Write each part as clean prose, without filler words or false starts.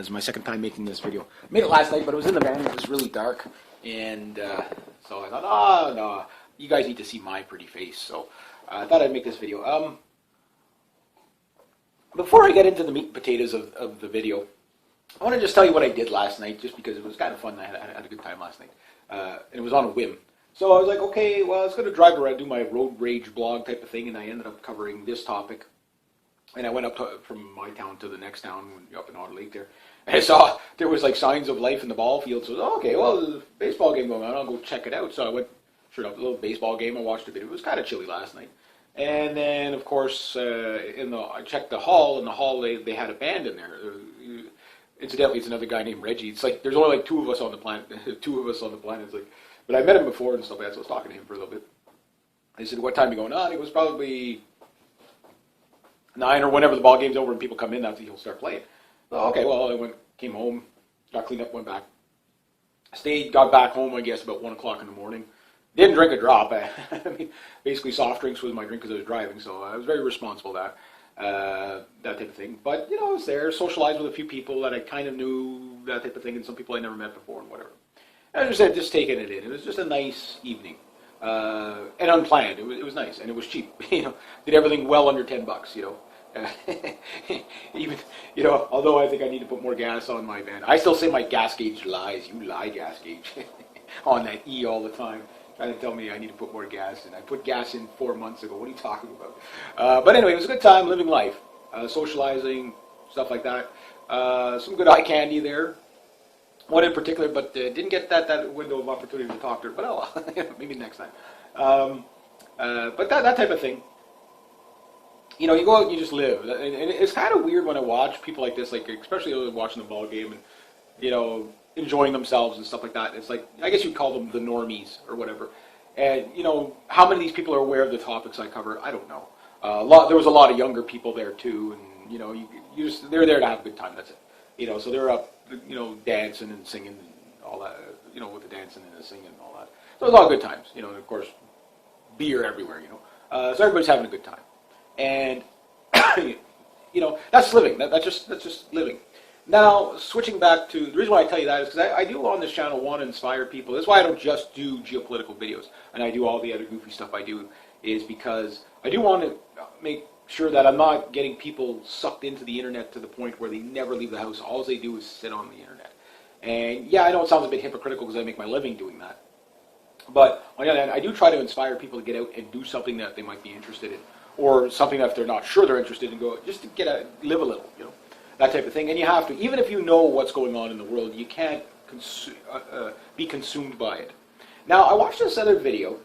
This is my second time making this video. I made it last night, but it was in the van. It was really dark, and so I thought, oh no, you guys need to see my pretty face. So I thought I'd make this video. Before I get into the meat and potatoes of the video, I want to just tell you what I did last night, just because it was kind of fun. I had a good time last night, and it was on a whim. So I was like, okay, well, I was going to drive around, do my road rage blog type of thing, and I ended up covering this topic. And I went up from my town to the next town, up in Otter Lake there. And I saw there was like signs of life in the ball field. So I was, okay, well, there's a baseball game going on. I'll go check it out. So I went, sure enough, a little baseball game. I watched a bit. It was kind of chilly last night. And then, of course, I checked the hall. In the hall, they had a band in there. Incidentally, it's another guy named Reggie. It's like there's only like two of us on the planet. It's like, but I met him before and stuff like that. So I was talking to him for a little bit. I said, "What time are you going on?" It was probably 9 or whenever the ball game's over and people come in, he'll start playing. So, okay, well, I came home, got cleaned up, went back. Got back home, I guess, about 1 o'clock in the morning. Didn't drink a drop. I mean, basically soft drinks was my drink because I was driving, so I was very responsible that type of thing. But, I was there, socialized with a few people that I kind of knew, that type of thing, and some people I never met before and whatever. And I was just taking it in. It was just a nice evening. And unplanned. It was nice, and it was cheap. Did everything well under $10. Even although I think I need to put more gas on my van. I still say my gas gauge lies. You lie, gas gauge, on that E all the time, trying to tell me I need to put more gas in. I put gas in 4 months ago. What are you talking about? But anyway, it was a good time, living life, socializing, stuff like that. Some good eye candy there. One in particular, but didn't get that window of opportunity to talk to her. But oh well, maybe next time. But that type of thing. You go out and you just live. And it's kind of weird when I watch people like this, like especially watching the ball game and, enjoying themselves and stuff like that. It's like, I guess you'd call them the normies or whatever. And, how many of these people are aware of the topics I cover? I don't know. There was a lot of younger people there too. And, they're there to have a good time. That's it. So they're up, dancing and singing and all that, with the dancing and the singing and all that. So it was all good times, and of course, beer everywhere, So everybody's having a good time. And, that's living. That's just living. Now, switching back to, the reason why I tell you that is because I do on this channel want to inspire people. That's why I don't just do geopolitical videos, and I do all the other goofy stuff I do, is because I do want to make sure that I'm not getting people sucked into the internet to the point where they never leave the house. All they do is sit on the internet. And yeah, I know it sounds a bit hypocritical because I make my living doing that. But on the other hand, I do try to inspire people to get out and do something that they might be interested in, or something that if they're not sure they're interested in, go just to live a little, that type of thing. And you have to, even if you know what's going on in the world, you can't be consumed by it. Now, I watched this other video,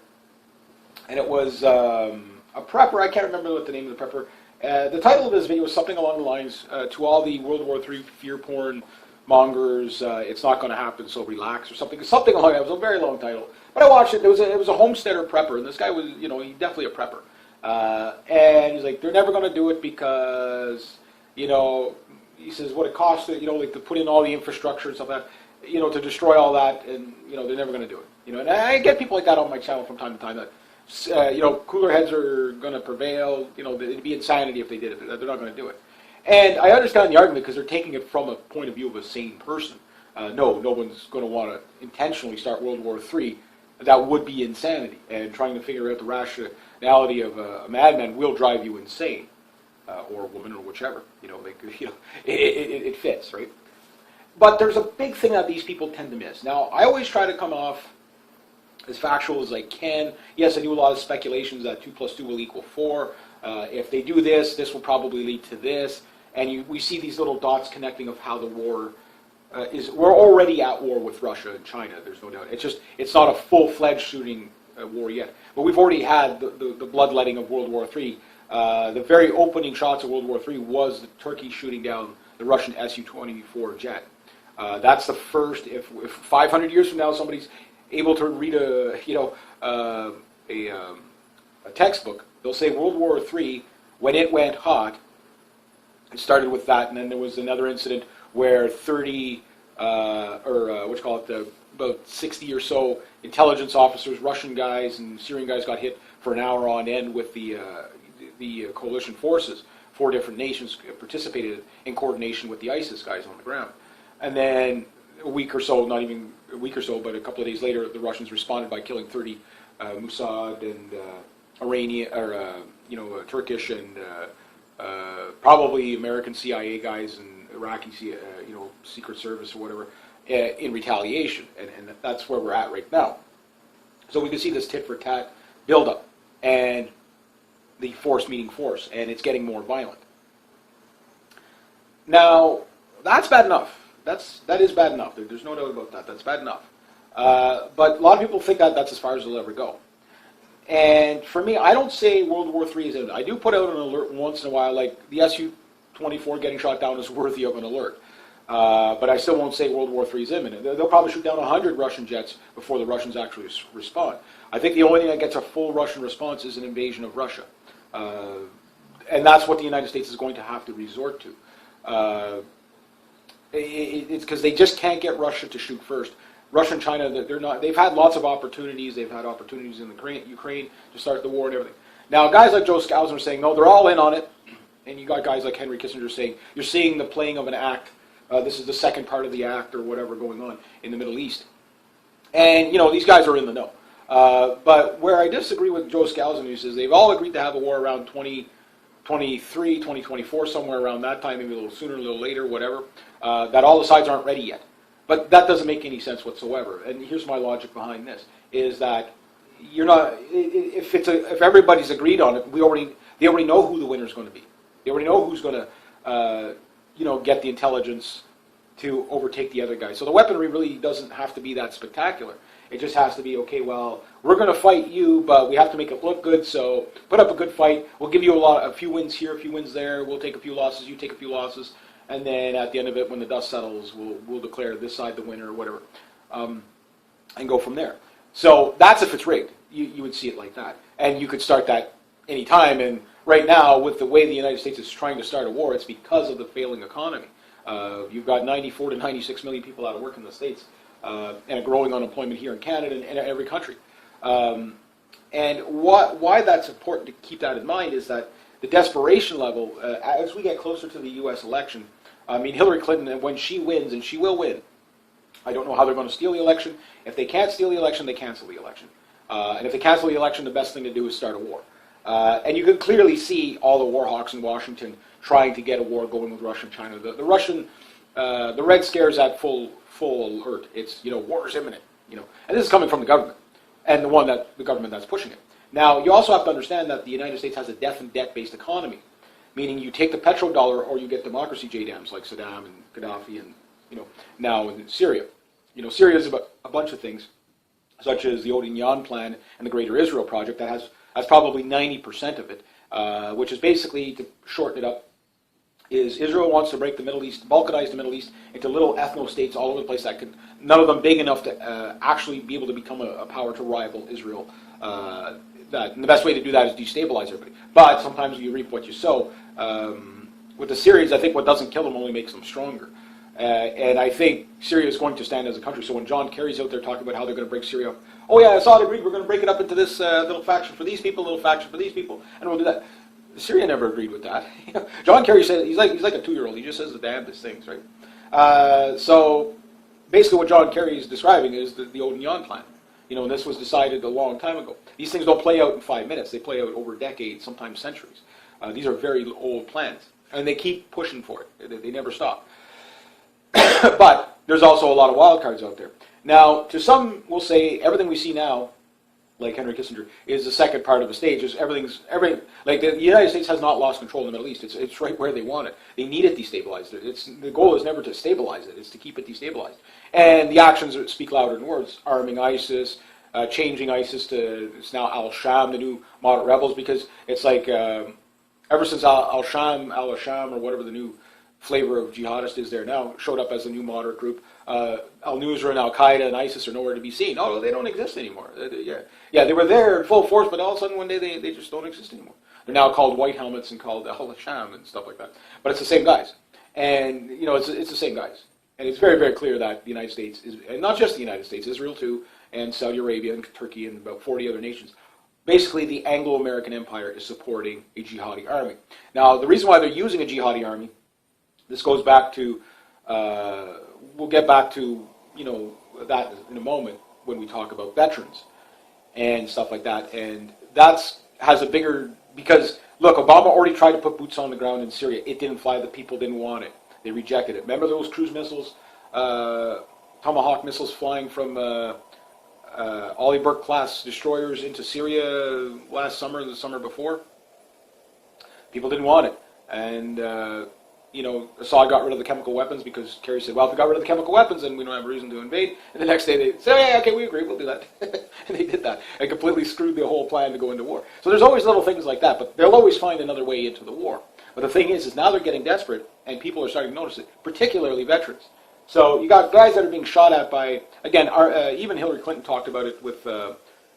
and it was a prepper. I can't remember what the name of the prepper. The title of this video was something along the lines, to all the World War III fear porn mongers, it's not going to happen, so relax, or something along that. It was a very long title. But I watched it. It was a homesteader prepper, and this guy was, he's definitely a prepper. And he's like, they're never going to do it because, he says what it costs, like to put in all the infrastructure and stuff like that, to destroy all that, and, they're never going to do it. And I get people like that on my channel from time to time that, cooler heads are going to prevail, it'd be insanity if they did it. They're not going to do it. And I understand the argument because they're taking it from a point of view of a sane person. No one's going to want to intentionally start World War III. That would be insanity. And trying to figure out the rationality of a madman will drive you insane, or a woman, or whichever. It fits, right? But there's a big thing that these people tend to miss. Now, I always try to come off as factual as I can. Yes, I do a lot of speculations that 2 + 2 will equal 4. If they do this, this will probably lead to this. And we see these little dots connecting of how the war we're already at war with Russia and China, there's no doubt. It's not a full-fledged shooting war yet. But we've already had the bloodletting of World War III. The very opening shots of World War III was the Turkey shooting down the Russian Su-24 jet. That's the first, if 500 years from now somebody's able to read a textbook, they'll say World War III, when it went hot, it started with that, and then there was another incident where 30, about 60 or so intelligence officers, Russian guys and Syrian guys, got hit for an hour on end with the coalition forces. 4 different nations participated in coordination with the ISIS guys on the ground. And then a week or so, not even a week or so, but a couple of days later, the Russians responded by killing 30 Mossad and Iranian, or Turkish and probably American CIA guys and Iraqi, Secret Service or whatever, in retaliation, and that's where we're at right now. So we can see this tit for tat buildup, and the force meeting force, and it's getting more violent. Now, that's bad enough. That is bad enough. There's no doubt about that. That's bad enough. But a lot of people think that that's as far as it'll ever go. And for me, I don't say World War III is imminent. I do put out an alert once in a while, like the Su-24 getting shot down is worthy of an alert. But I still won't say World War III is imminent. They'll probably shoot down 100 Russian jets before the Russians actually respond. I think the only thing that gets a full Russian response is an invasion of Russia. And that's what the United States is going to have to resort to. It's because they just can't get Russia to shoot first. Russia and China, they've had lots of opportunities. They've had opportunities in Ukraine to start the war and everything. Now, guys like Joe Scalzo are saying, no, they're all in on it. And you got guys like Henry Kissinger saying, you're seeing the playing of an act. This is the second part of the act or whatever going on in the Middle East. And, these guys are in the know. But where I disagree with Joe Scalzo, he says they've all agreed to have a war around 2023, 2024, somewhere around that time, maybe a little sooner, a little later, whatever, that all the sides aren't ready yet. But that doesn't make any sense whatsoever. And here's my logic behind this, is that you're not, if everybody's agreed on it, they already know who the winner's going to be. They already know who's going to, get the intelligence to overtake the other guy. So the weaponry really doesn't have to be that spectacular. It just has to be, okay, well, we're going to fight you, but we have to make it look good, so put up a good fight. We'll give you a few wins here, a few wins there. We'll take a few losses, you take a few losses. And then at the end of it, when the dust settles, we'll declare this side the winner or whatever, and go from there. So that's if it's rigged. You would see it like that. And you could start that any time. And right now, with the way the United States is trying to start a war, it's because of the failing economy. You've got 94 to 96 million people out of work in the States, and a growing unemployment here in Canada and every country. And why that's important to keep that in mind is that the desperation level, as we get closer to the U.S. election, Hillary Clinton, when she wins, and she will win, I don't know how they're going to steal the election. If they can't steal the election, they cancel the election. And if they cancel the election, the best thing to do is start a war. And you can clearly see all the war hawks in Washington trying to get a war going with Russia and China. The Red Scare is at full alert. It's, war is imminent. And this is coming from the government, and the government that's pushing it. Now, you also have to understand that the United States has a death and debt-based economy, meaning you take the petrodollar or you get democracy JDAMs like Saddam and Gaddafi and, now in Syria. Syria is about a bunch of things, such as the Odin Plan and the Greater Israel Project that has probably 90% of it, which is basically, to shorten it up, is Israel wants to break the Middle East, balkanize the Middle East into little ethno-states all over the place that could, none of them big enough to actually be able to become a power to rival Israel. And the best way to do that is destabilize everybody. But sometimes you reap what you sow. With the Syrians, I think what doesn't kill them only makes them stronger. And I think Syria is going to stand as a country. So when John Kerry's out there talking about how they're going to break Syria up, oh yeah, Assad agreed, we're going to break it up into this little faction for these people, little faction for these people, and we'll do that. Syria never agreed with that. John Kerry said, he's like a 2-year-old. He just says the damnedest things, right? So basically what John Kerry is describing is the Odin Plan. And this was decided a long time ago. These things don't play out in 5 minutes. They play out over decades, sometimes centuries. These are very old plans. And they keep pushing for it. They never stop. But there's also a lot of wild cards out there. Now, to some will say everything we see now, like Henry Kissinger, is the second part of the stage. Is everything like the United States has not lost control in the Middle East. It's right where they want it. They need it destabilized. The goal is never to stabilize it. It's to keep it destabilized. And the actions speak louder than words. Arming ISIS, changing ISIS to, it's now Al-Sham, the new moderate rebels, because it's like ever since Al-Sham or whatever the new flavor of jihadist is there now, showed up as a new moderate group. Al-Nusra and Al-Qaeda and ISIS are nowhere to be seen. Oh, they don't exist anymore. They were there in full force, but all of a sudden one day they just don't exist anymore. They're now called white helmets and called Al-Sham and stuff like that. But it's the same guys. And, it's the same guys. And it's very, very clear that the United States, and not just the United States, Israel too, and Saudi Arabia and Turkey and about 40 other nations, basically the Anglo-American Empire is supporting a jihadi army. Now, the reason why they're using a jihadi army, this goes back to get back to, that in a moment when we talk about veterans and stuff like that. And that's has a bigger, because, look, Obama already tried to put boots on the ground in Syria. It didn't fly. The people didn't want it. They rejected it. Remember those cruise missiles, Tomahawk missiles flying from Ollie Burke class destroyers into Syria last summer and the summer before? People didn't want it. And, Assad got rid of the chemical weapons because Kerry said, well, if we got rid of the chemical weapons, then we don't have a reason to invade. And the next day they said, yeah, okay, we agree, we'll do that. And they did that and completely screwed the whole plan to go into war. So there's always little things like that, but they'll always find another way into the war. But the thing is now they're getting desperate, and people are starting to notice it, particularly veterans. So you got guys that are being shot at by, again, even Hillary Clinton talked about it with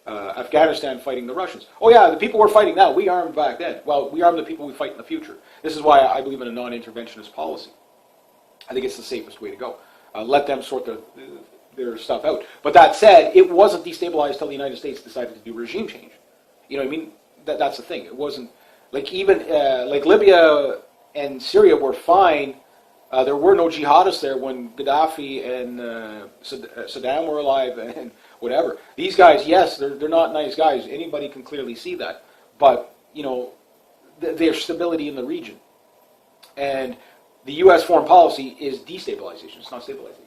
Afghanistan fighting the Russians. Oh yeah, the people we're fighting now, we armed back then. Well, we arm the people we fight in the future. This is why I believe in a non-interventionist policy. I think it's the safest way to go. Let them sort their stuff out. But that said, it wasn't destabilized till the United States decided to do regime change. You know what I mean? That's the thing. It wasn't, like even, like Libya and Syria were fine. There were no jihadists there when Gaddafi and Saddam were alive and whatever. These guys, yes, they're not nice guys. Anybody can clearly see that. But, their stability in the region. And the U.S. foreign policy is destabilization. It's not stabilization.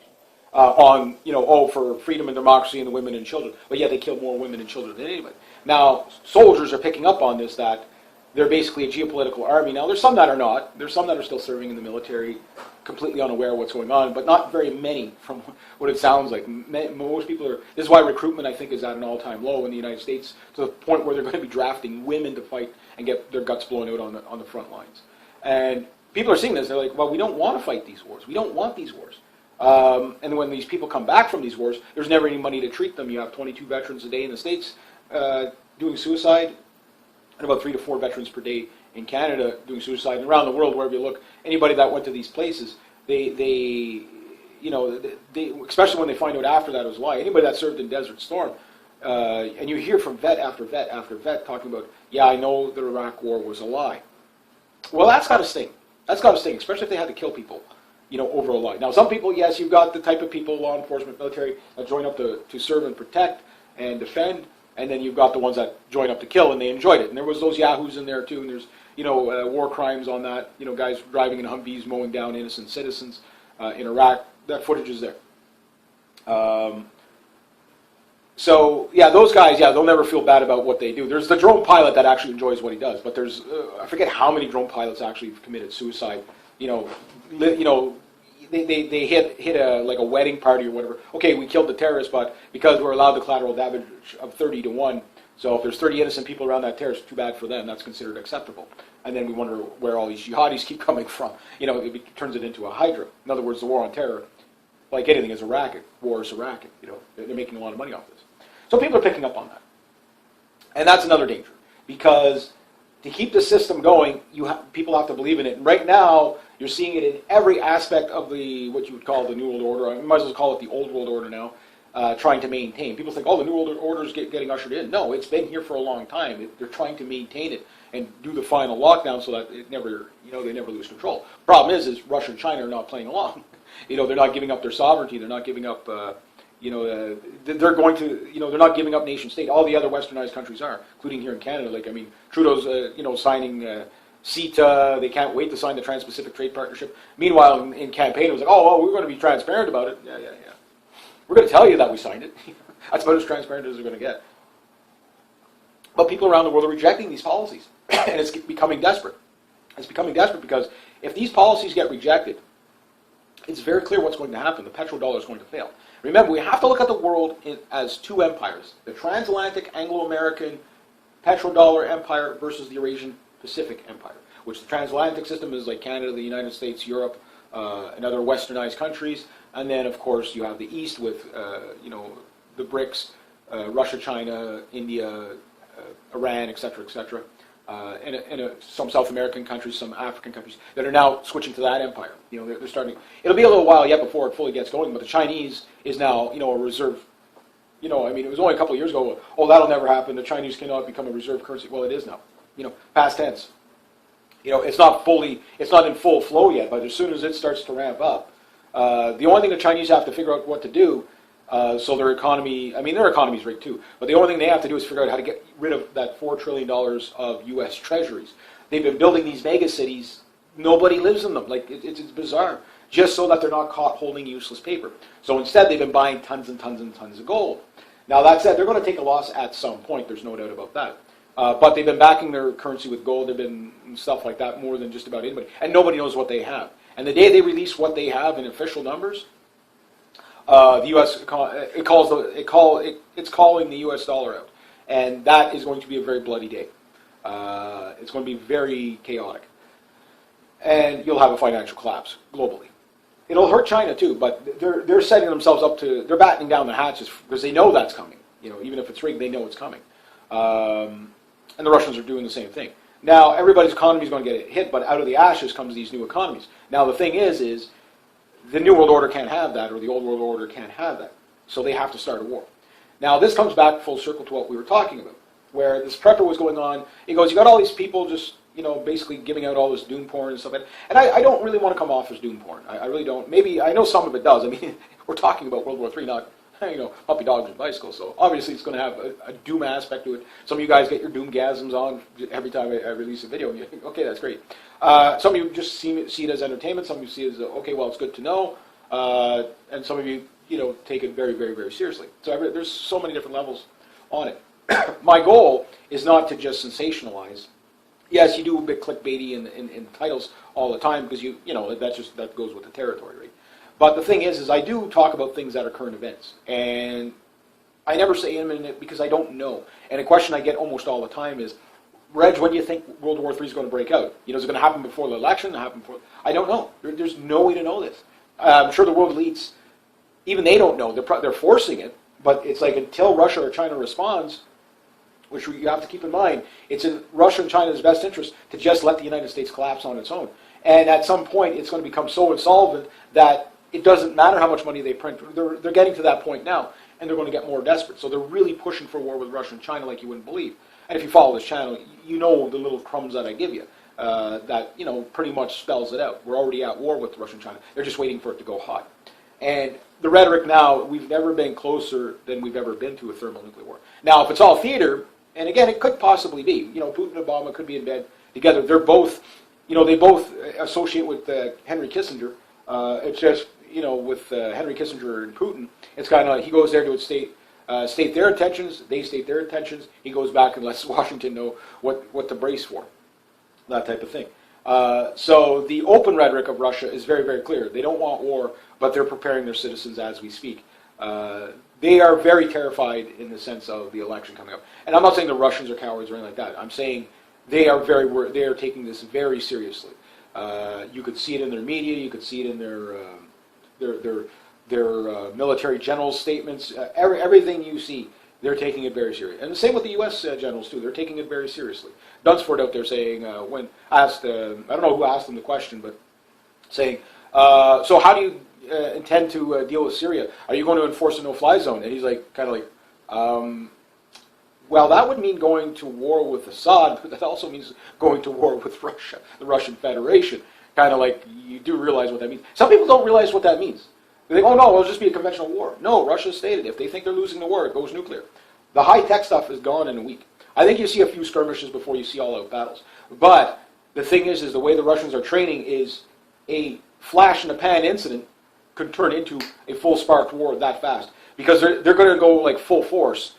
For freedom and democracy and the women and children. But yeah, they kill more women and children than anybody. Now, soldiers are picking up on this, that they're basically a geopolitical army. Now, there's some that are not. There's some that are still serving in the military, completely unaware of what's going on, but not very many from what it sounds like. Most people are, this is why recruitment, I think, is at an all-time low in the United States, to the point where they're going to be drafting women to fight and get their guts blown out on the front lines. And people are seeing this. They're like, well, we don't want to fight these wars. We don't want these wars. And when these people come back from these wars, there's never any money to treat them. You have 22 veterans a day in the States doing suicide, and about 3 to 4 veterans per day in Canada doing suicide. And around the world, wherever you look, anybody that went to these places, they especially when they find out after that it was a lie. Anybody that served in Desert Storm, and you hear from vet after vet after vet talking about, yeah, I know the Iraq War was a lie. Well, that's got to sting. That's got to sting, especially if they had to kill people, over a lie. Now, some people, yes, you've got the type of people, law enforcement, military, that join up to serve and protect and defend, and then you've got the ones that join up to kill, and they enjoyed it. And there was those yahoos in there, too, and there's, war crimes on that, guys driving in Humvees, mowing down innocent citizens in Iraq. That footage is there. So, yeah, those guys, yeah, they'll never feel bad about what they do. There's the drone pilot that actually enjoys what he does, but there's, I forget how many drone pilots actually have committed suicide. They hit a wedding party or whatever. Okay, we killed the terrorist, but because we're allowed the collateral damage of 30 to 1, so if there's 30 innocent people around that terrorist, too bad for them. That's considered acceptable. And then we wonder where all these jihadis keep coming from. It turns it into a hydra. In other words, the war on terror, like anything, is a racket. War is a racket. They're making a lot of money off this. So people are picking up on that. And that's another danger, because to keep the system going, people have to believe in it. And right now, you're seeing it in every aspect of what you would call the New World Order. I might as well call it the Old World Order now, trying to maintain. People think, the New World Order is getting ushered in. No, it's been here for a long time. They're trying to maintain it and do the final lockdown so that they never lose control. Problem is Russia and China are not playing along. They're not giving up their sovereignty. They're not giving up. They're going to, they're not giving up nation state. All the other westernized countries are, including here in Canada. Trudeau's, signing CETA. They can't wait to sign the Trans-Pacific Trade Partnership. Meanwhile, in campaign, it was like, we're going to be transparent about it. Yeah. We're going to tell you that we signed it. That's about as transparent as they're going to get. But people around the world are rejecting these policies, and it's becoming desperate. It's becoming desperate because if these policies get rejected, it's very clear what's going to happen. The petrodollar is going to fail. Remember, we have to look at the world as two empires: the transatlantic Anglo-American petrodollar empire versus the Eurasian Pacific empire, which the transatlantic system is like Canada, the United States, Europe, and other westernized countries. And then, of course, you have the East with, the BRICS, Russia, China, India, Iran, etc., etc., and some South American countries, some African countries that are now switching to that empire. They're starting. It'll be a little while yet before it fully gets going, but the Chinese is now, a reserve. It was only a couple of years ago. That'll never happen. The Chinese cannot become a reserve currency. Well, it is now. Past tense. It's not in full flow yet, but as soon as it starts to ramp up, The only thing the Chinese have to figure out what to do, so their economy, I mean, their economy's rigged too, but the only thing they have to do is figure out how to get rid of that $4 trillion of U.S. treasuries. They've been building these mega cities. Nobody lives in them. Like, it's bizarre. Just so that they're not caught holding useless paper. So instead, they've been buying tons and tons and tons of gold. Now, that said, they're going to take a loss at some point. There's no doubt about that. But they've been backing their currency with gold. They've been stuff like that more than just about anybody. And nobody knows what they have. And the day they release what they have in official numbers, the U.S. It's calling the U.S. dollar out, and that is going to be a very bloody day. It's going to be very chaotic, and you'll have a financial collapse globally. It'll hurt China too, but they're setting themselves up to, they're battening down the hatches because they know that's coming. You know, even if it's rigged, they know it's coming. And the Russians are doing the same thing. Now, everybody's economy is going to get hit, but out of the ashes comes these new economies. Now, the thing is the New World Order can't have that, or the Old World Order can't have that. So they have to start a war. Now, this comes back full circle to what we were talking about, where this prepper was going on. He goes, you got all these people just, you know, basically giving out all this doom porn and stuff like that. And I don't really want to come off as doom porn. I really don't. Maybe, I know some of it does. I mean, we're talking about World War III, not, you know, puppy dogs and bicycles. So obviously it's going to have a doom aspect to it. Some of you guys get your doomgasms on every time I release a video. And you think, okay, that's great. Some of you just see it as entertainment. Some of you see it as, okay, well, it's good to know. And some of you, you know, take it very, very, very seriously. So there's so many different levels on it. My goal is not to just sensationalize. Yes, you do a bit clickbaity in titles all the time because you know that goes with the territory, right? But the thing is I do talk about things that are current events, and I never say imminent because I don't know. And a question I get almost all the time is, Reg, when do you think World War III is going to break out? You know, is it going to happen before the election? I don't know. There's no way to know this. I'm sure the world elites, even they don't know. They're forcing it, but it's like until Russia or China responds, which you have to keep in mind, it's in Russia and China's best interest to just let the United States collapse on its own. And at some point, it's going to become so insolvent that it doesn't matter how much money they print. They're getting to that point now, and they're going to get more desperate. So they're really pushing for war with Russia and China like you wouldn't believe. And if you follow this channel, you know the little crumbs that I give you that, you know, pretty much spells it out. We're already at war with Russia and China. They're just waiting for it to go hot. And the rhetoric now, we've never been closer than we've ever been to a thermonuclear war. Now, if it's all theater, and again, it could possibly be. You know, Putin and Obama could be in bed together. They're both, you know, they both associate with Henry Kissinger. It's just, you know, with Henry Kissinger and Putin, it's kind of, he goes there to state their intentions, they state their intentions, he goes back and lets Washington know what to brace for, that type of thing. So the open rhetoric of Russia is very, very clear. They don't want war, but they're preparing their citizens as we speak. They are very terrified in the sense of the election coming up. And I'm not saying the Russians are cowards or anything like that. I'm saying they are taking this very seriously. You could see it in their media. You could see it in their military generals' statements. Everything you see, they're taking it very seriously. And the same with the U.S. Generals, too. They're taking it very seriously. Dunsford out there saying, when asked, I don't know who asked him the question, but saying, so how do you intend to deal with Syria? Are you going to enforce a no-fly zone? And he's like, kind of like, well, that would mean going to war with Assad, but that also means going to war with Russia, the Russian Federation. Kind of like, you do realize what that means. Some people don't realize what that means. They think, oh no, it'll just be a conventional war. No, Russia stated if they think they're losing the war, it goes nuclear. The high-tech stuff is gone in a week. I think you see a few skirmishes before you see all-out battles. But the thing is the way the Russians are training is a flash-in-the-pan incident could turn into a full-sparked war that fast. Because they're going to go like full force.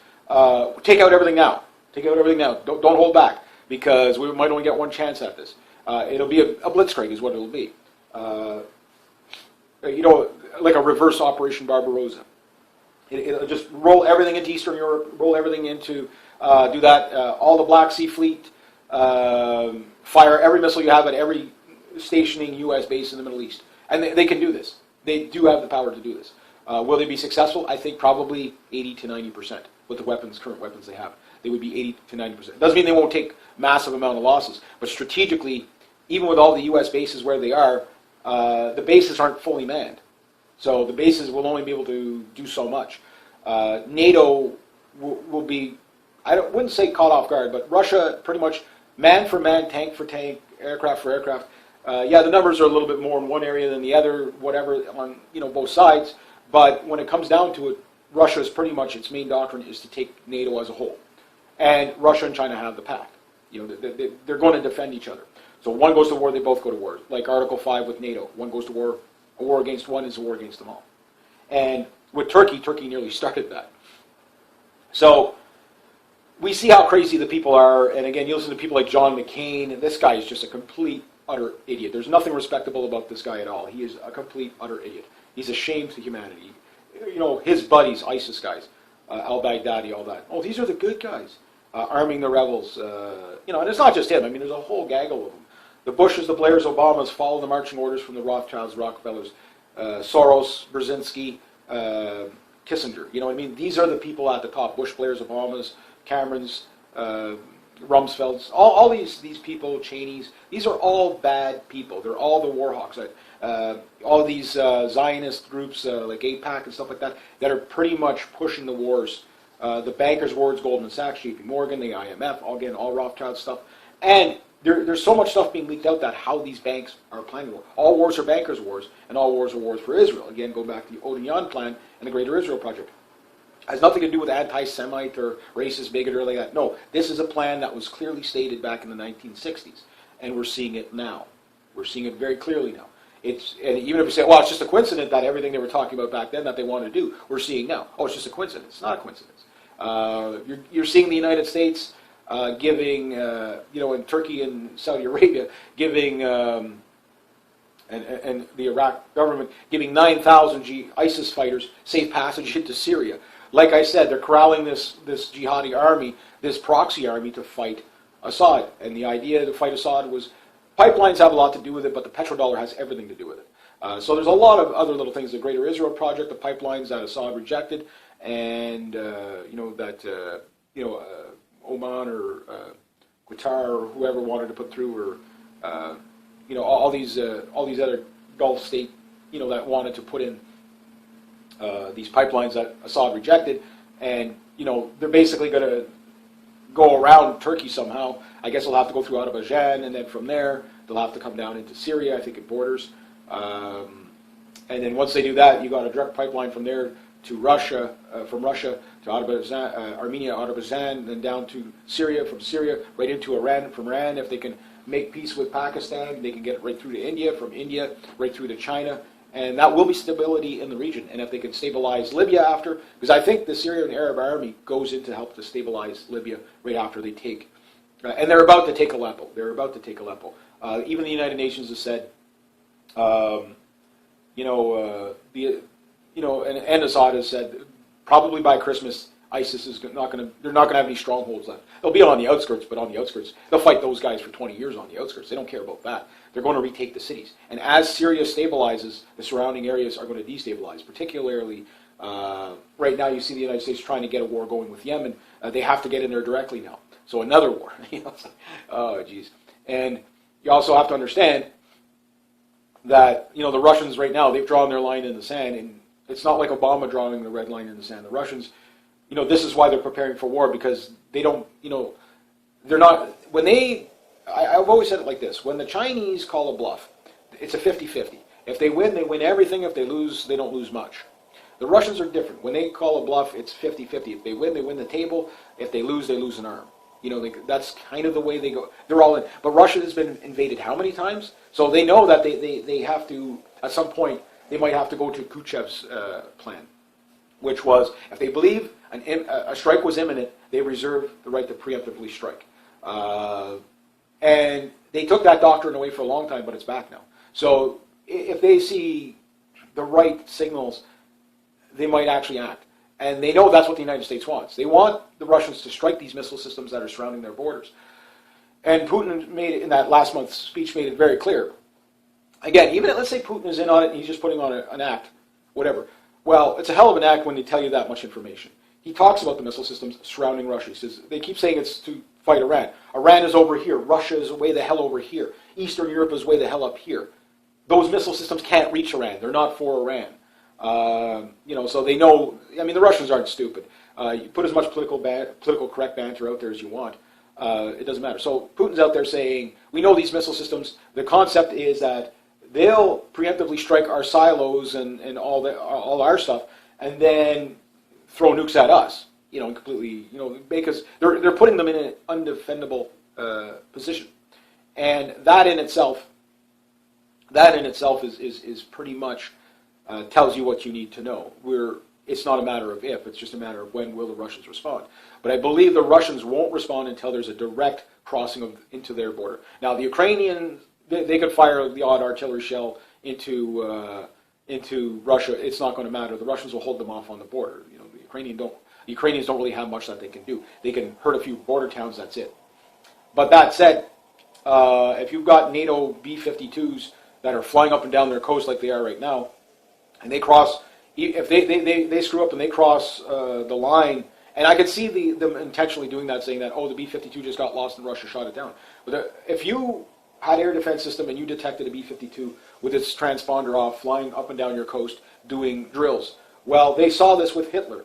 Take out everything now. Take out everything now. Don't hold back. Because we might only get one chance at this. It'll be a blitzkrieg is what it'll be. You know, like a reverse Operation Barbarossa. It'll just roll everything into Eastern Europe, roll everything into, do that, all the Black Sea Fleet, fire every missile you have at every stationing U.S. base in the Middle East. And they can do this. They do have the power to do this. Will they be successful? I think probably 80 to 90% with the current weapons they have. They would be 80 to 90%. Doesn't mean they won't take massive amount of losses, but strategically, even with all the U.S. bases where they are, the bases aren't fully manned. So the bases will only be able to do so much. NATO will be, wouldn't say caught off guard, but Russia pretty much man for man, tank for tank, aircraft for aircraft, Yeah, the numbers are a little bit more in one area than the other, whatever, on both sides. But when it comes down to it, Russia is pretty much, its main doctrine is to take NATO as a whole. And Russia and China have the pact. They're going to defend each other. So one goes to war, they both go to war. Like Article 5 with NATO. One goes to war. A war against one is a war against them all. And with Turkey, Turkey nearly started that. So we see how crazy the people are. And again, you listen to people like John McCain. This guy is just a complete, utter idiot. There's nothing respectable about this guy at all. He is a complete, utter idiot. He's a shame to humanity. His buddies, ISIS guys, al-Baghdadi, all that. Oh, these are the good guys. Arming the rebels. And it's not just him. I mean, there's a whole gaggle of them. The Bushes, the Blairs, Obamas follow the marching orders from the Rothschilds, Rockefellers, Soros, Brzezinski, Kissinger. You know what I mean? These are the people at the top. Bush, Blairs, Obamas, Camerons, Rumsfelds, all these people, Cheneys, these are all bad people. They're all the war hawks. All these Zionist groups like AIPAC and stuff like that are pretty much pushing the wars. The bankers' wars, Goldman Sachs, JP Morgan, the IMF, all Rothschild stuff. And there's so much stuff being leaked out that how these banks are planning war. All wars are bankers' wars, and all wars are wars for Israel. Again, go back to the Odion Plan and the Greater Israel Project. It has nothing to do with anti-Semite or racist, bigot, or like that. No, this is a plan that was clearly stated back in the 1960s, and we're seeing it now. We're seeing it very clearly now. And even if you say, well, it's just a coincidence that everything they were talking about back then that they wanted to do, we're seeing now. Oh, it's just a coincidence. It's not a coincidence. You're seeing the United States giving, in Turkey and Saudi Arabia, giving, and the Iraq government giving 9,000 ISIS fighters safe passage into Syria. Like I said, they're corralling this jihadi army, this proxy army, to fight Assad. And the idea to fight Assad was, pipelines have a lot to do with it, but the petrodollar has everything to do with it. So there's a lot of other little things. The Greater Israel Project, the pipelines that Assad rejected, and Oman or Qatar or whoever wanted to put through, or all these other Gulf state that wanted to put in these pipelines that Assad rejected, and they're basically going to go around Turkey somehow. I guess they'll have to go through Azerbaijan, and then from there they'll have to come down into Syria. I think it borders, and then once they do that, you got a direct pipeline from there to Russia, from Russia to Armenia, Azerbaijan, then down to Syria, from Syria right into Iran. From Iran, if they can make peace with Pakistan, they can get it right through to India, from India right through to China, and that will be stability in the region. And if they can stabilize Libya after, because I think the Syrian Arab Army goes in to help to stabilize Libya right after they take, and they're about to take Aleppo. Even the United Nations has said, and Assad has said, probably by Christmas, ISIS is they're not going to have any strongholds left. They'll be on the outskirts, but on the outskirts, they'll fight those guys for 20 years on the outskirts. They don't care about that. They're going to retake the cities. And as Syria stabilizes, the surrounding areas are going to destabilize. Particularly, right now you see the United States trying to get a war going with Yemen. They have to get in there directly now. So another war. Oh, geez. And you also have to understand that, the Russians right now, they've drawn their line in the sand, and it's not like Obama drawing the red line in the sand. The Russians, this is why they're preparing for war, because they don't, they're not, I've always said it like this, when the Chinese call a bluff, it's a 50-50. If they win everything. If they lose, they don't lose much. The Russians are different. When they call a bluff, it's 50-50. If they win the table. If they lose an arm. That's kind of the way they go. They're all in. But Russia has been invaded how many times? So they know that they have to, at some point, they might have to go to Khrushchev's plan, which was, if they believe a strike was imminent, they reserve the right to preemptively strike. And they took that doctrine away for a long time, but it's back now. So if they see the right signals, they might actually act. And they know that's what the United States wants. They want the Russians to strike these missile systems that are surrounding their borders. And Putin made it, in that last month's speech, made it very clear. Again, even let's say Putin is in on it and he's just putting on an act, whatever. Well, it's a hell of an act when they tell you that much information. He talks about the missile systems surrounding Russia. He says, they keep saying it's to fight Iran. Iran is over here. Russia is way the hell over here. Eastern Europe is way the hell up here. Those missile systems can't reach Iran. They're not for Iran. So they know. I mean, the Russians aren't stupid. You put as much political correct banter out there as you want. It doesn't matter. So Putin's out there saying, we know these missile systems. The concept is that they'll preemptively strike our silos and all our stuff, and then throw nukes at us. And completely, because they're putting them in an undefendable position, and that in itself is pretty much tells you what you need to know. It's not a matter of if; it's just a matter of when will the Russians respond. But I believe the Russians won't respond until there's a direct crossing into their border. Now, the Ukrainians, they could fire the odd artillery shell into Russia. It's not going to matter. The Russians will hold them off on the border. The Ukrainians don't really have much that they can do. They can hurt a few border towns. That's it. But that said, if you've got NATO B-52s that are flying up and down their coast like they are right now, and they cross, if they screw up and they cross the line, and I could see them intentionally doing that, saying that, the B-52 just got lost and Russia shot it down. But if you had air defense system and you detected a B-52 with its transponder off, flying up and down your coast, doing drills, well, they saw this with Hitler.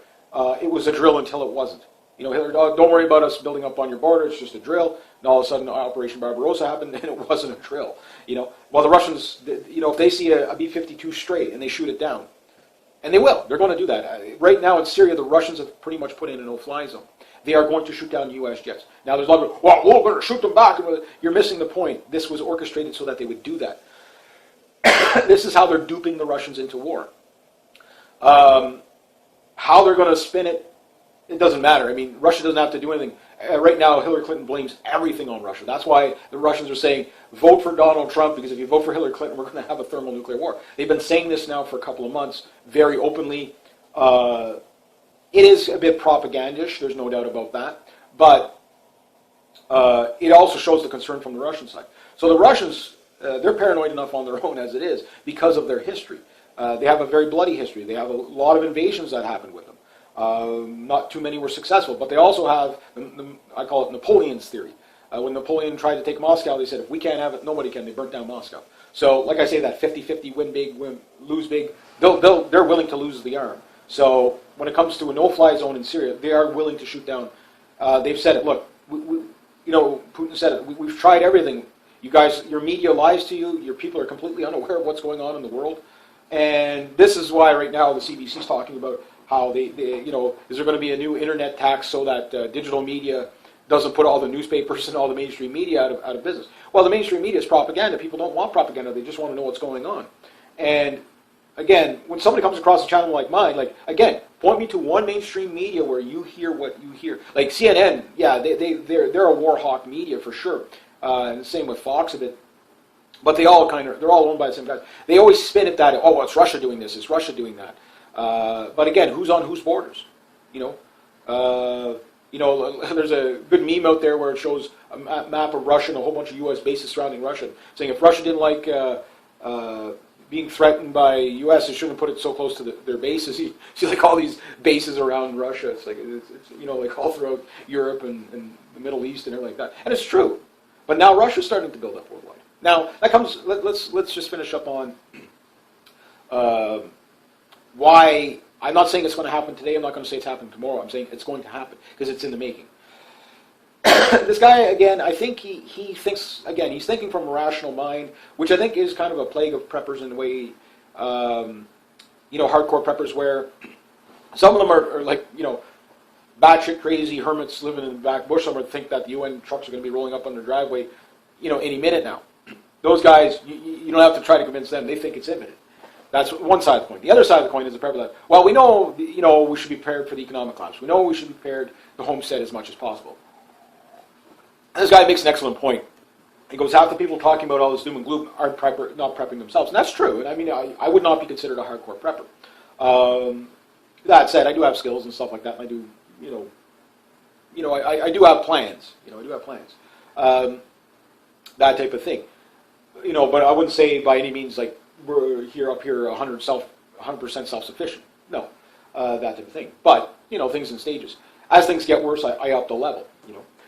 It was a drill until it wasn't. Hitler, don't worry about us building up on your border, it's just a drill. And all of a sudden, Operation Barbarossa happened, and it wasn't a drill. Well, the Russians, if they see a B-52 straight and they shoot it down, and they will, they're going to do that. Right now in Syria, the Russians have pretty much put in a no-fly zone. They are going to shoot down U.S. jets. Now, there's a lot of, we're going to shoot them back. You're missing the point. This was orchestrated so that they would do that. This is how they're duping the Russians into war. How they're going to spin it, it doesn't matter. I mean, Russia doesn't have to do anything. Right now, Hillary Clinton blames everything on Russia. That's why the Russians are saying, vote for Donald Trump, because if you vote for Hillary Clinton, we're going to have a thermonuclear war. They've been saying this now for a couple of months, very openly. It is a bit propagandish, there's no doubt about that. But it also shows the concern from the Russian side. So the Russians, they're paranoid enough on their own as it is, because of their history. They have a very bloody history. They have a lot of invasions that happened with them. Not too many were successful, but they also have, I call it Napoleon's theory. When Napoleon tried to take Moscow, they said, if we can't have it, nobody can. They burnt down Moscow. So, like I say, that 50-50, win big, lose big, they're willing to lose the arm. So, when it comes to a no-fly zone in Syria, they are willing to shoot down. They've said it, look, Putin said it, we've tried everything. You guys, your media lies to you, your people are completely unaware of what's going on in the world. And this is why right now the CBC is talking about how is there going to be a new internet tax so that digital media doesn't put all the newspapers and all the mainstream media out of business. Well, the mainstream media is propaganda. People don't want propaganda. They just want to know what's going on. And again, when somebody comes across a channel like mine, again, point me to one mainstream media where you hear what you hear. Like CNN, yeah, they're a war hawk media for sure. And the same with Fox a bit. But they're all owned by the same guys. They always spin it that, it's Russia doing this, it's Russia doing that. But again, who's on whose borders? There's a good meme out there where it shows a map of Russia and a whole bunch of U.S. bases surrounding Russia, saying if Russia didn't like being threatened by U.S., it shouldn't put it so close to their bases. You see like all these bases around Russia. It's like like all throughout Europe and the Middle East and everything like that. And it's true. But now Russia's starting to build up worldwide. Now that comes. Let's just finish up on why. I'm not saying it's going to happen today. I'm not going to say it's happening tomorrow. I'm saying it's going to happen because it's in the making. This guy, again, I think he thinks, again, he's thinking from a rational mind, which I think is kind of a plague of preppers in a way, hardcore preppers where some of them are like, batshit crazy hermits living in the back bush somewhere think that the UN trucks are going to be rolling up on their driveway, any minute now. Those guys, you don't have to try to convince them. They think it's imminent. That's one side of the coin. The other side of the coin is the prepper that, well, we know, we should be prepared for the economic collapse. We know we should be prepared to homestead as much as possible. And this guy makes an excellent point. He goes, half the people talking about all this doom and gloom aren't not prepping themselves. And that's true. And I mean, I would not be considered a hardcore prepper. That said, I do have skills and stuff like that. And I do, I do have plans. I do have plans. That type of thing. But I wouldn't say by any means like we're up here 100% self-sufficient. No, that type of thing. But things in stages. As things get worse, I up the level.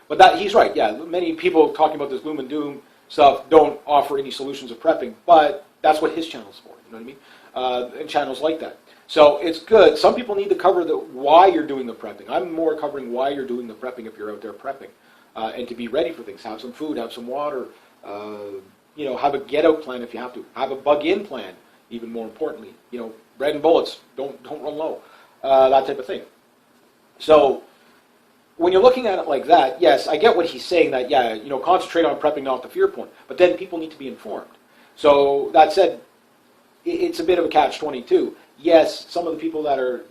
But he's right. Yeah, many people talking about this gloom and doom stuff don't offer any solutions of prepping. But that's what his channel's for. You know what I mean? And channels like that. So it's good. Some people need to cover why you're doing the prepping. I'm more covering why you're doing the prepping if you're out there prepping. and to be ready for things. Have some food, have some water, have a get-out plan if you have to. Have a bug-in plan, even more importantly. Bread and bullets, don't run low, that type of thing. So when you're looking at it like that, yes, I get what he's saying, that, concentrate on prepping, not the fear point. But then people need to be informed. So that said, it's a bit of a catch-22. Yes, some of the people that are,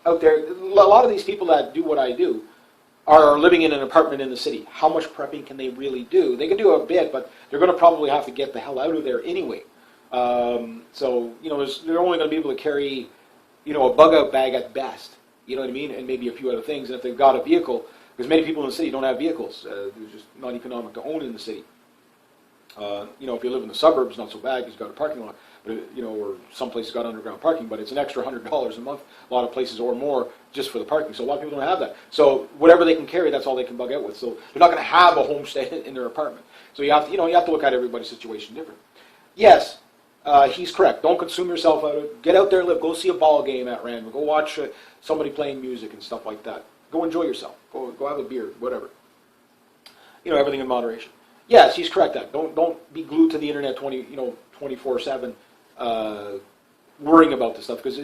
out there, a lot of these people that do what I do are living in an apartment in the city. How much prepping can they really do? They can do a bit, but they're going to probably have to get the hell out of there anyway. So, they're only going to be able to carry, a bug-out bag at best. You know what I mean? And maybe a few other things. And if they've got a vehicle, because many people in the city don't have vehicles. They're just not economic to own in the city. If you live in the suburbs, not so bad because you've got a parking lot. But, or some places got underground parking, but it's an extra $100 a month, a lot of places or more, just for the parking. So a lot of people don't have that. So whatever they can carry, that's all they can bug out with. So they're not going to have a homestead in their apartment. So you have to look at everybody's situation different. Yes, he's correct. Don't consume yourself out of it. Get out there, live. Go see a ball game at random. Go watch somebody playing music and stuff like that. Go enjoy yourself. Go have a beer, whatever. Everything in moderation. Yes, he's correct. That don't be glued to the internet 24/7. Worrying about this stuff, because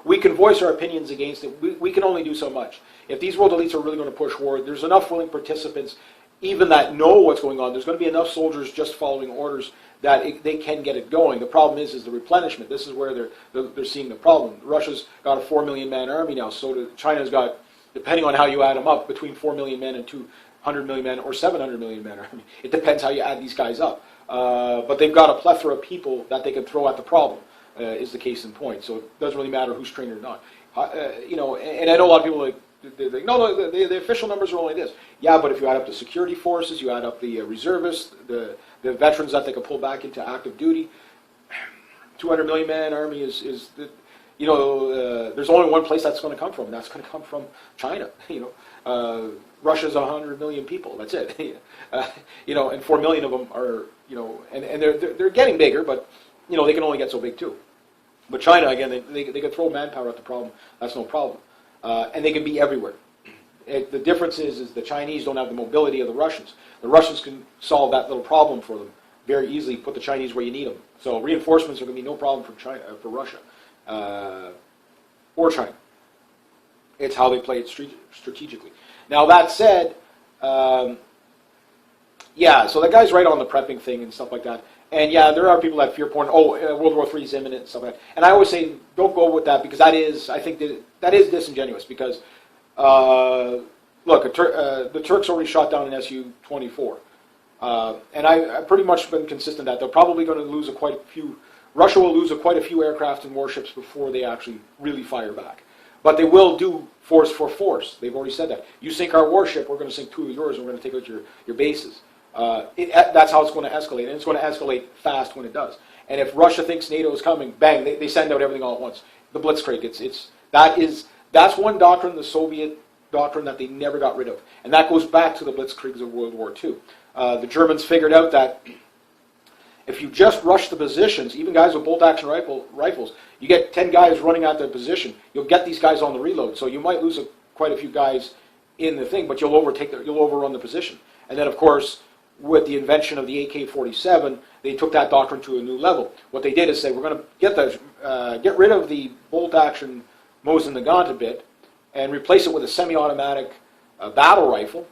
we can voice our opinions against it. We can only do so much. If these world elites are really going to push forward, there's enough willing participants, even that know what's going on. There's going to be enough soldiers just following orders that they can get it going. The problem is the replenishment. This is where they're seeing the problem. Russia's got a 4 million man army now. So China's got, depending on how you add them up, between 4 million men and 200 million men or 700 million men army. It depends how you add these guys up. But they've got a plethora of people that they can throw at the problem, is the case in point. So it doesn't really matter who's trained or not. And I know a lot of people no, the official numbers are only this. Yeah, but if you add up the security forces, you add up the reservists, the veterans that they can pull back into active duty, 200 million man army is there's only one place that's going to come from, and that's going to come from China. Russia's 100 million people. That's it. And 4 million of them are, and they're getting bigger, but they can only get so big too. But China, again, they can throw manpower at the problem. That's no problem, and they can be everywhere. The difference is the Chinese don't have the mobility of the Russians. The Russians can solve that little problem for them very easily. Put the Chinese where you need them. So reinforcements are going to be no problem for Russia or China. It's how they play it strategically. Now that said, so that guy's right on the prepping thing and stuff like that. And yeah, there are people that fear porn. World War III is imminent and stuff like that. And I always say, don't go with that, because I think that is disingenuous. Because look, the Turks already shot down an Su-24, and I've pretty much been consistent that they're probably going to lose quite a few. Russia will lose quite a few aircraft and warships before they actually really fire back. But they will do force for force. They've already said that. You sink our warship, we're going to sink 2 of yours, and we're going to take out your bases. That's how it's going to escalate, and it's going to escalate fast when it does. And if Russia thinks NATO is coming, bang, they send out everything all at once. The Blitzkrieg. That's one doctrine, the Soviet doctrine, that they never got rid of, and that goes back to the Blitzkriegs of World War II. The Germans figured out that if you just rush the positions, even guys with bolt-action rifles, you get 10 guys running out their position, you'll get these guys on the reload. So you might lose quite a few guys in the thing, but you'll overrun the position. And then, of course, with the invention of the AK-47, they took that doctrine to a new level. What they did is say, we're going to get rid of the bolt-action Mosin Nagant bit and replace it with a semi-automatic battle rifle,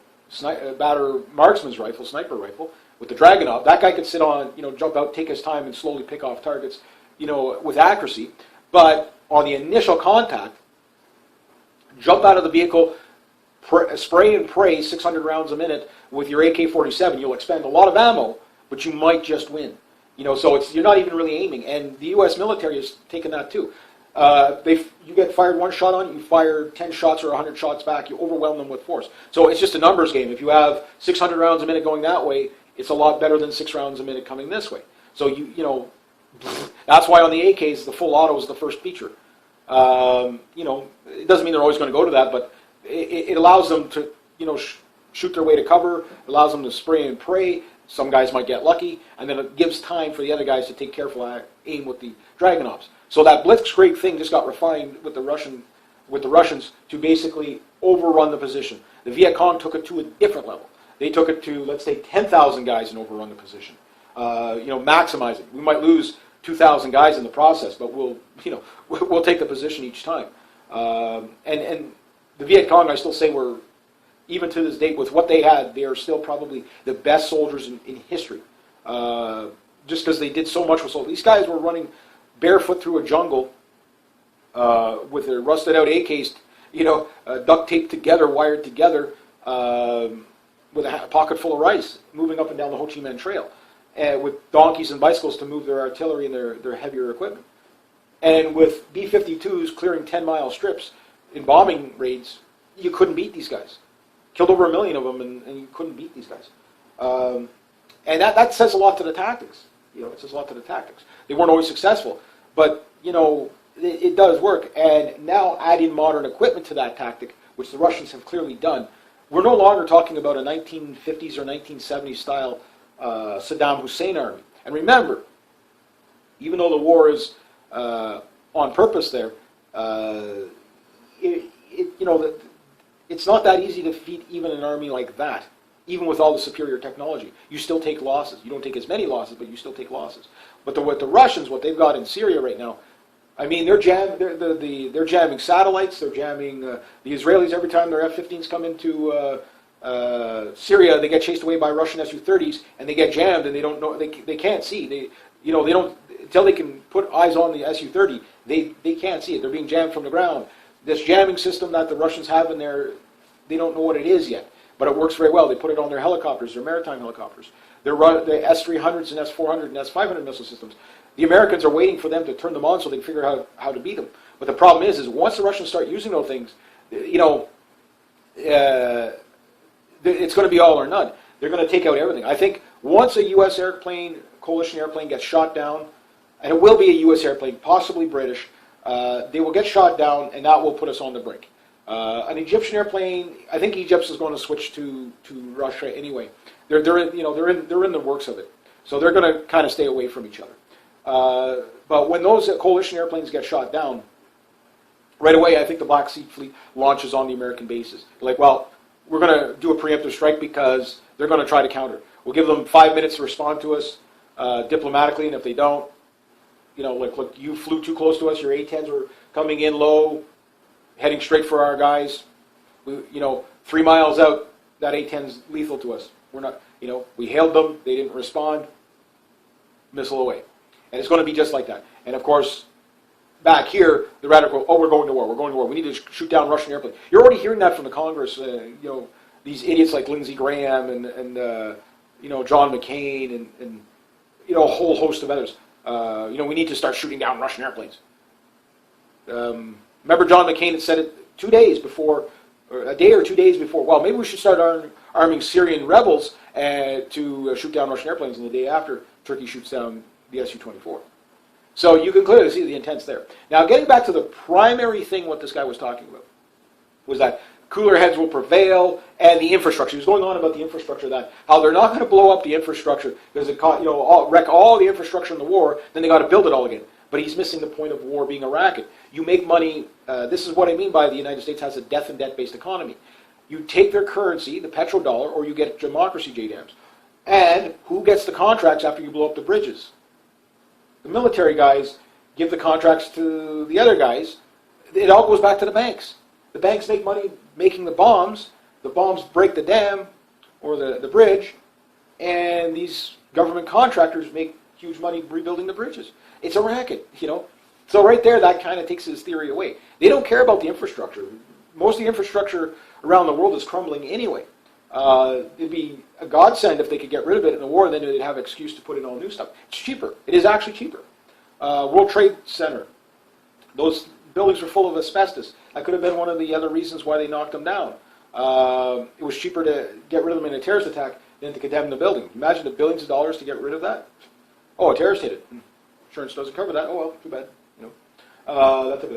battle marksman's rifle, sniper rifle, with the Dragunov. That guy could sit on, jump out, take his time, and slowly pick off targets, with accuracy. But on the initial contact, jump out of the vehicle, spray and pray 600 rounds a minute with your AK-47. You'll expend a lot of ammo, but you might just win. So you're not even really aiming. And the U.S. military has taken that too. You get fired one shot on, you fire 10 shots or 100 shots back, you overwhelm them with force. So it's just a numbers game. If you have 600 rounds a minute going that way, it's a lot better than 6 rounds a minute coming this way. So that's why on the AKs, the full auto is the first feature. It doesn't mean they're always going to go to that, but it allows them to, shoot their way to cover. It allows them to spray and pray. Some guys might get lucky, and then it gives time for the other guys to take careful aim with the Dragunovs. So that Blitzkrieg thing just got refined with the Russians to basically overrun the position. The Viet Cong took it to a different level. They took it to, let's say, 10,000 guys and overrun the position. Maximize it. We might lose 2,000 guys in the process, but we'll take the position each time. And the Viet Cong, I still say, were, even to this date, with what they had, they are still probably the best soldiers in history. Just because they did so much with soldiers. These guys were running barefoot through a jungle with their rusted out AKs, duct taped together, wired together, with a pocket full of rice, moving up and down the Ho Chi Minh Trail, with donkeys and bicycles to move their artillery and their heavier equipment. And with B-52s clearing 10-mile strips in bombing raids, you couldn't beat these guys. Killed over 1 million of them, and you couldn't beat these guys. And that says a lot to the tactics. It says a lot to the tactics. They weren't always successful, but, it does work. And now adding modern equipment to that tactic, which the Russians have clearly done, we're no longer talking about a 1950s or 1970s style Saddam Hussein army. And remember, even though the war is on purpose there, it's not that easy to defeat even an army like that, even with all the superior technology. You still take losses. You don't take as many losses, but you still take losses. But what the Russians, what they've got in Syria right now, I mean, they're jamming satellites. They're jamming the Israelis every time their F-15s come into Syria. They get chased away by Russian Su-30s, and they get jammed, and they don't know. They can't see. They don't, until they can put eyes on the Su-30. They can't see it. They're being jammed from the ground. This jamming system that the Russians have in there, they don't know what it is yet, but it works very well. They put it on their helicopters, their maritime helicopters. The S-300s and S-400 and S-500 missile systems. The Americans are waiting for them to turn them on so they can figure out how to beat them. But the problem is once the Russians start using those things, it's going to be all or none. They're going to take out everything. I think once a U.S. airplane, coalition airplane, gets shot down, and it will be a U.S. airplane, possibly British, they will get shot down, and that will put us on the brink. An Egyptian airplane, I think Egypt is going to switch to Russia anyway. They're in the works of it, so they're going to kind of stay away from each other. But when those coalition airplanes get shot down, right away, I think the Black Sea Fleet launches on the American bases. Like, well, we're going to do a preemptive strike because they're going to try to counter. We'll give them 5 minutes to respond to us diplomatically, and if they don't, look, you flew too close to us. Your A-10s were coming in low, heading straight for our guys. 3 miles out, that A-10's lethal to us. We're not, we hailed them. They didn't respond. Missile away. And it's going to be just like that. And of course, back here, the radical, we're going to war. We're going to war. We need to shoot down Russian airplanes. You're already hearing that from the Congress. These idiots like Lindsey Graham and John McCain and a whole host of others. We need to start shooting down Russian airplanes. Remember, John McCain had said it 2 days before, or a day or 2 days before. Well, maybe we should start arming Syrian rebels to shoot down Russian airplanes. And the day after, Turkey shoots down the Su-24. So you can clearly see the intent's there. Now, getting back to the primary thing what this guy was talking about was that cooler heads will prevail and the infrastructure. He was going on about the infrastructure, that how they're not going to blow up the infrastructure because it wreck all the infrastructure in the war, then they got to build it all again. But he's missing the point of war being a racket. You make money, this is what I mean by the United States has a death and debt-based economy. You take their currency, the petrodollar, or you get democracy JDAMs. And who gets the contracts after you blow up the bridges? The military guys give the contracts to the other guys. It all goes back to the banks. The banks make money making the bombs break the dam or the bridge, and these government contractors make huge money rebuilding the bridges. It's a racket, So right there, that kind of takes his theory away. They don't care about the infrastructure. Most of the infrastructure around the world is crumbling anyway. It'd be a godsend if they could get rid of it in the war, then they'd have an excuse to put in all new stuff. It's cheaper. It is actually cheaper. World Trade Center, those buildings were full of asbestos. That could have been one of the other reasons why they knocked them down. It was cheaper to get rid of them in a terrorist attack than to condemn the building. Imagine the billions of dollars to get rid of that. Oh, a terrorist hit it. Insurance doesn't cover that. Oh, well, too bad. That type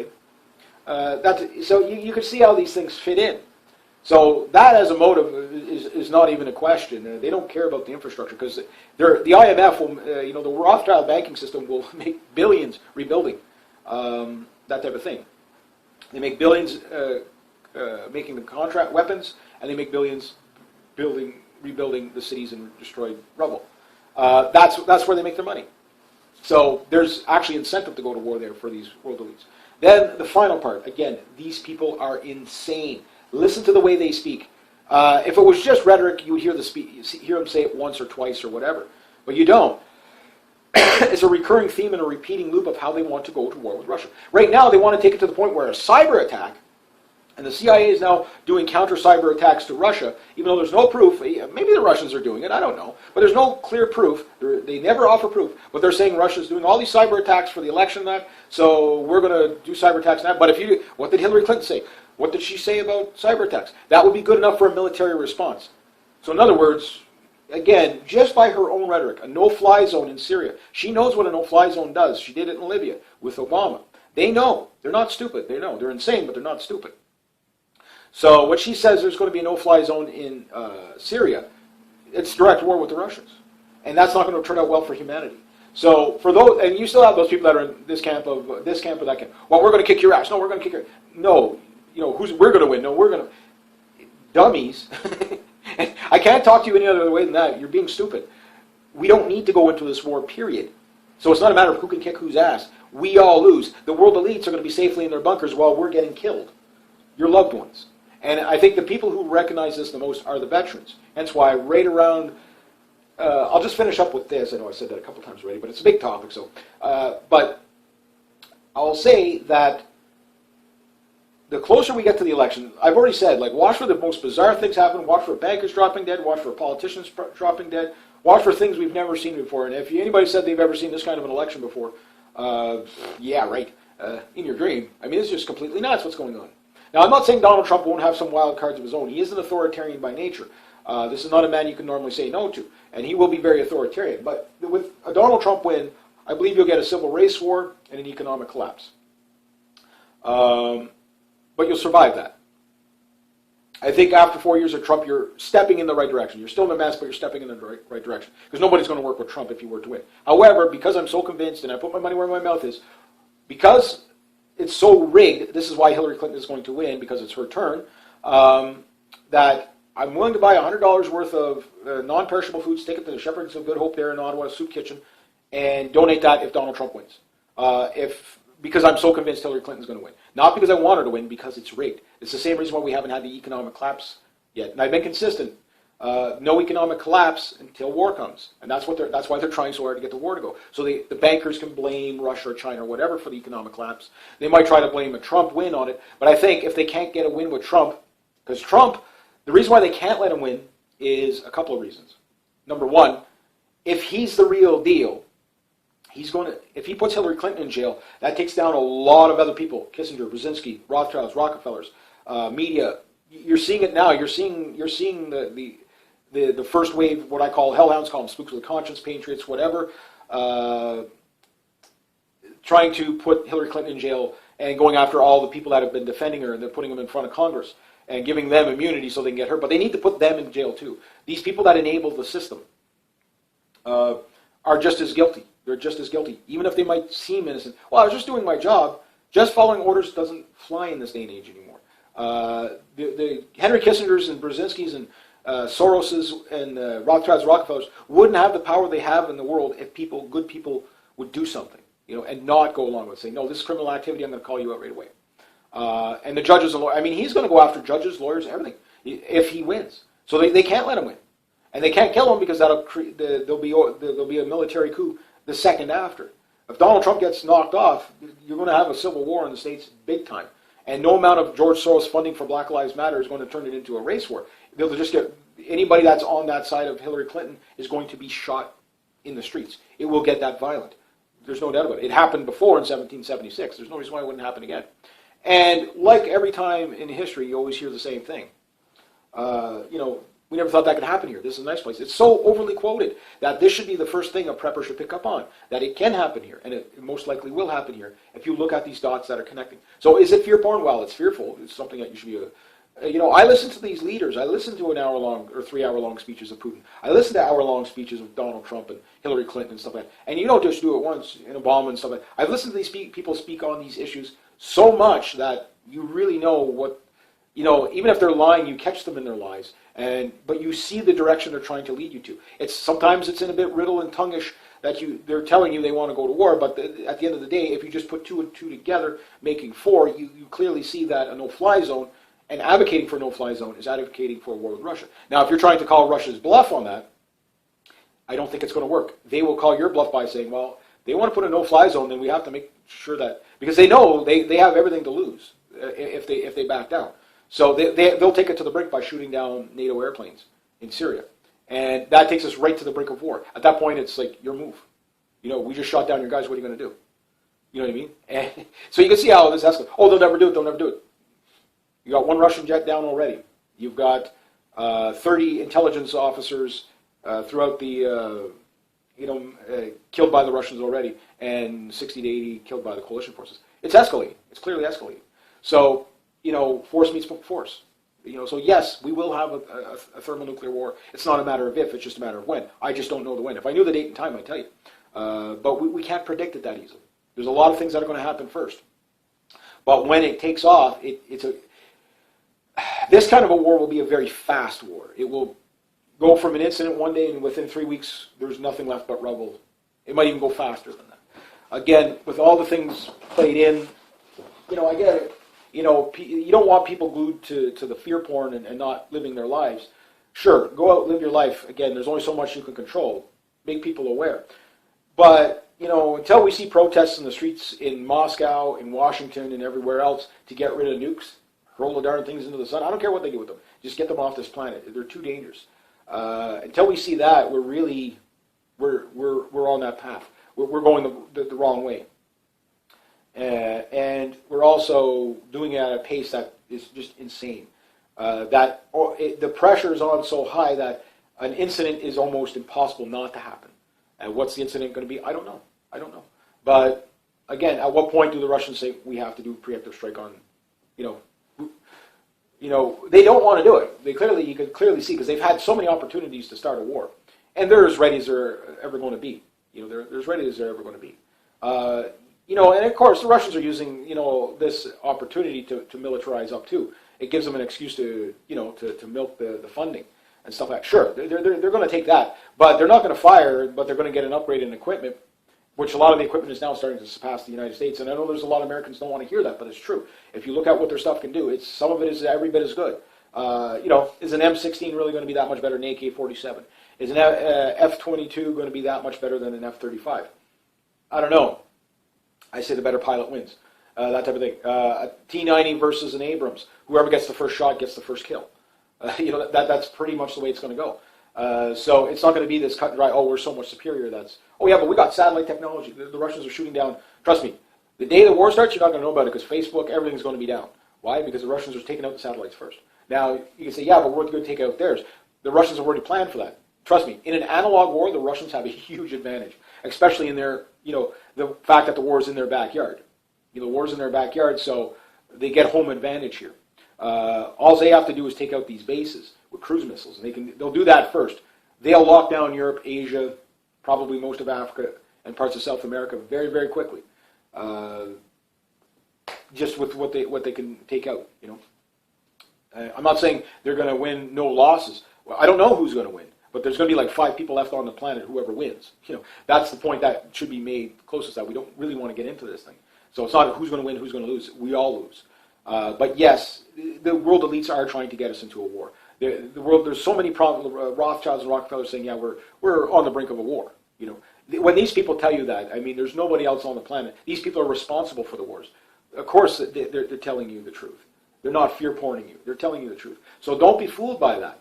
of thing. So you can see how these things fit in. So that as a motive is not even a question. They don't care about the infrastructure because the IMF will, the Rothschild banking system will make billions rebuilding, that type of thing. They make billions making the contract weapons, and they make billions rebuilding the cities in destroyed rubble. That's where they make their money. So there's actually incentive to go to war there for these world elites. Then the final part, again, these people are insane. Listen to the way they speak. If it was just rhetoric, you would hear them say it once or twice or whatever. But you don't. It's a recurring theme and a repeating loop of how they want to go to war with Russia. Right now, they want to take it to the point where a cyber attack, and the CIA is now doing counter-cyber attacks to Russia, even though there's no proof. Maybe the Russians are doing it, I don't know. But there's no clear proof. They never offer proof. But they're saying Russia's doing all these cyber attacks for the election and that, so we're going to do cyber attacks and that. But what did Hillary Clinton say? What did she say about cyber attacks? That would be good enough for a military response. So in other words, again, just by her own rhetoric, a no-fly zone in Syria. She knows what a no-fly zone does. She did it in Libya with Obama. They know. They're not stupid. They know. They're insane, but they're not stupid. So when she says there's going to be a no-fly zone in Syria, it's direct war with the Russians. And that's not going to turn out well for humanity. So for those, and you still have those people that are in this camp or that camp. Well, we're going to kick your ass. No, we're going to kick your. No, we're going to win. No, we're going to. Dummies. I can't talk to you any other way than that. You're being stupid. We don't need to go into this war, period. So it's not a matter of who can kick whose ass. We all lose. The world elites are going to be safely in their bunkers while we're getting killed. Your loved ones. And I think the people who recognize this the most are the veterans. Hence why right around, I'll just finish up with this. I know I said that a couple times already, but it's a big topic. So, but I'll say that the closer we get to the election, I've already said, watch for the most bizarre things happen. Watch for bankers dropping dead. Watch for politicians dropping dead. Watch for things we've never seen before. And if anybody said they've ever seen this kind of an election before, yeah, right. In your dream. I mean, it's just completely nuts what's going on. Now, I'm not saying Donald Trump won't have some wild cards of his own. He is an authoritarian by nature. This is not a man you can normally say no to. And he will be very authoritarian. But with a Donald Trump win, I believe you'll get a civil race war and an economic collapse. But you'll survive that. I think after 4 years of Trump, you're stepping in the right direction. You're still in a mess, but you're stepping in the right direction. Because nobody's going to work with Trump if he were to win. However, because I'm so convinced, and I put my money where my mouth is, because it's so rigged, this is why Hillary Clinton is going to win, because it's her turn, that I'm willing to buy $100 worth of non-perishable foods, take it to the Shepherd's of Good Hope there in Ottawa, soup kitchen, and donate that if Donald Trump wins. Because I'm so convinced Hillary Clinton's going to win. Not because I want her to win, because it's rigged. It's the same reason why we haven't had the economic collapse yet. And I've been consistent. No economic collapse until war comes. And that's why they're trying so hard to get the war to go. So the bankers can blame Russia or China or whatever for the economic collapse. They might try to blame a Trump win on it. But I think if they can't get a win with Trump, because Trump, the reason why they can't let him win is a couple of reasons. Number one, if he's the real deal, if he puts Hillary Clinton in jail, that takes down a lot of other people. Kissinger, Brzezinski, Rothschilds, Rockefellers, media. You're seeing it now. You're seeing the first wave, what I call hellhounds, call them spooks of the conscience, patriots, whatever, trying to put Hillary Clinton in jail and going after all the people that have been defending her, and they're putting them in front of Congress and giving them immunity so they can get her. But they need to put them in jail too. These people that enable the system are just as guilty. They're just as guilty, even if they might seem innocent. Well, I was just doing my job. Just following orders doesn't fly in this day and age anymore. The Henry Kissingers and Brzezinskis and Soroses and Rothschilds, Rockefellers wouldn't have the power they have in the world if good people would do something, and not go along with it. Say, no, this is criminal activity. I'm going to call you out right away. And the judges and lawyers. I mean, he's going to go after judges, lawyers, everything if he wins. So they can't let him win, and they can't kill him because there'll be a military coup the second after. If Donald Trump gets knocked off, you're going to have a civil war in the States big time. And no amount of George Soros funding for Black Lives Matter is going to turn it into a race war. They'll just get anybody that's on that side of Hillary Clinton is going to be shot in the streets. It will get that violent. There's no doubt about it. It happened before in 1776. There's no reason why it wouldn't happen again. And like every time in history, you always hear the same thing. We never thought that could happen here. This is a nice place. It's so overly quoted that this should be the first thing a prepper should pick up on, that it can happen here, and it most likely will happen here if you look at these dots that are connecting. So is it fear-porn? Well, it's fearful. It's something that you should be... I listen to these leaders. I listen to an hour-long or 3-hour-long speeches of Putin. I listen to hour-long speeches of Donald Trump and Hillary Clinton and stuff like that. And you don't just do it once, and Obama and stuff like that. I've listened to these people speak on these issues so much that you really know what... even if they're lying, you catch them in their lies, but you see the direction they're trying to lead you to. Sometimes it's in a bit riddle and tonguish that they're telling you they want to go to war, but at the end of the day, if you just put two and two together, making four, you clearly see that a no-fly zone, and advocating for a no-fly zone is advocating for a war with Russia. Now, if you're trying to call Russia's bluff on that, I don't think it's going to work. They will call your bluff by saying, well, they want to put a no-fly zone, then we have to make sure that, because they know they have everything to lose if they back down. So they'll take it to the brink by shooting down NATO airplanes in Syria. And that takes us right to the brink of war. At that point, it's like, your move. We just shot down your guys, what are you going to do? You know what I mean? And so you can see how this escalates. Oh, they'll never do it. You got one Russian jet down already. You've got 30 intelligence officers throughout the, killed by the Russians already, and 60 to 80 killed by the coalition forces. It's escalating. It's clearly escalating. So, force meets force. So yes, we will have a thermonuclear war. It's not a matter of if, it's just a matter of when. I just don't know the when. If I knew the date and time, I'd tell you. But we can't predict it that easily. There's a lot of things that are going to happen first. But when it takes off, this kind of a war will be a very fast war. It will go from an incident one day, and within 3 weeks, there's nothing left but rubble. It might even go faster than that. Again, with all the things played in, I get it. You don't want people glued to the fear porn and not living their lives. Sure, go out, live your life. Again, there's only so much you can control. Make people aware. But, until we see protests in the streets in Moscow, in Washington, and everywhere else to get rid of nukes, roll the darn things into the sun, I don't care what they do with them. Just get them off this planet. They're too dangerous. Until we see that, we're on that path. We're going the wrong way. And we're also doing it at a pace that is just insane. The pressure is on so high that an incident is almost impossible not to happen. And what's the incident going to be? I don't know. But again, at what point do the Russians say we have to do preemptive strike on? They don't want to do it. You could clearly see, because they've had so many opportunities to start a war, and they're as ready as they're ever going to be. They're as ready as they're ever going to be. And of course, the Russians are using, this opportunity to militarize up too. It gives them an excuse to milk the funding and stuff like that. Sure, they're going to take that, but they're not going to fire, but they're going to get an upgrade in equipment, which a lot of the equipment is now starting to surpass the United States. And I know there's a lot of Americans don't want to hear that, but it's true. If you look at what their stuff can do, some of it is every bit as good. Is an M16 really going to be that much better than an AK-47? Is an F-22 going to be that much better than an F-35? I don't know. I say the better pilot wins. That type of thing. A T-90 versus an Abrams. Whoever gets the first shot gets the first kill. That's pretty much the way it's going to go. So it's not going to be this cut and dry, we're so much superior. But we got satellite technology. The Russians are shooting down. Trust me, the day the war starts, you're not going to know about it, because Facebook, everything's going to be down. Why? Because the Russians are taking out the satellites first. Now, you can say, but we're going to take out theirs. The Russians have already planned for that. Trust me, in an analog war, the Russians have a huge advantage, especially in their, the fact that the war is in their backyard. The war's in their backyard, so they get home advantage here. All they have to do is take out these bases with cruise missiles, and they'll do that first. They'll lock down Europe, Asia, probably most of Africa, and parts of South America very, very quickly. Just with what they can take out, I'm not saying they're going to win no losses. Well, I don't know who's going to win, but there's going to be like 5 people left on the planet, whoever wins. That's the point that should be made closest, that we don't really want to get into this thing. So it's not who's going to win, who's going to lose. We all lose. But yes, the world elites are trying to get us into a war. The world, there's so many problems. Rothschilds and Rockefellers saying, we're on the brink of a war. When these people tell you that, there's nobody else on the planet. These people are responsible for the wars. Of course, they're telling you the truth. They're not fear-porning you. They're telling you the truth. So don't be fooled by that.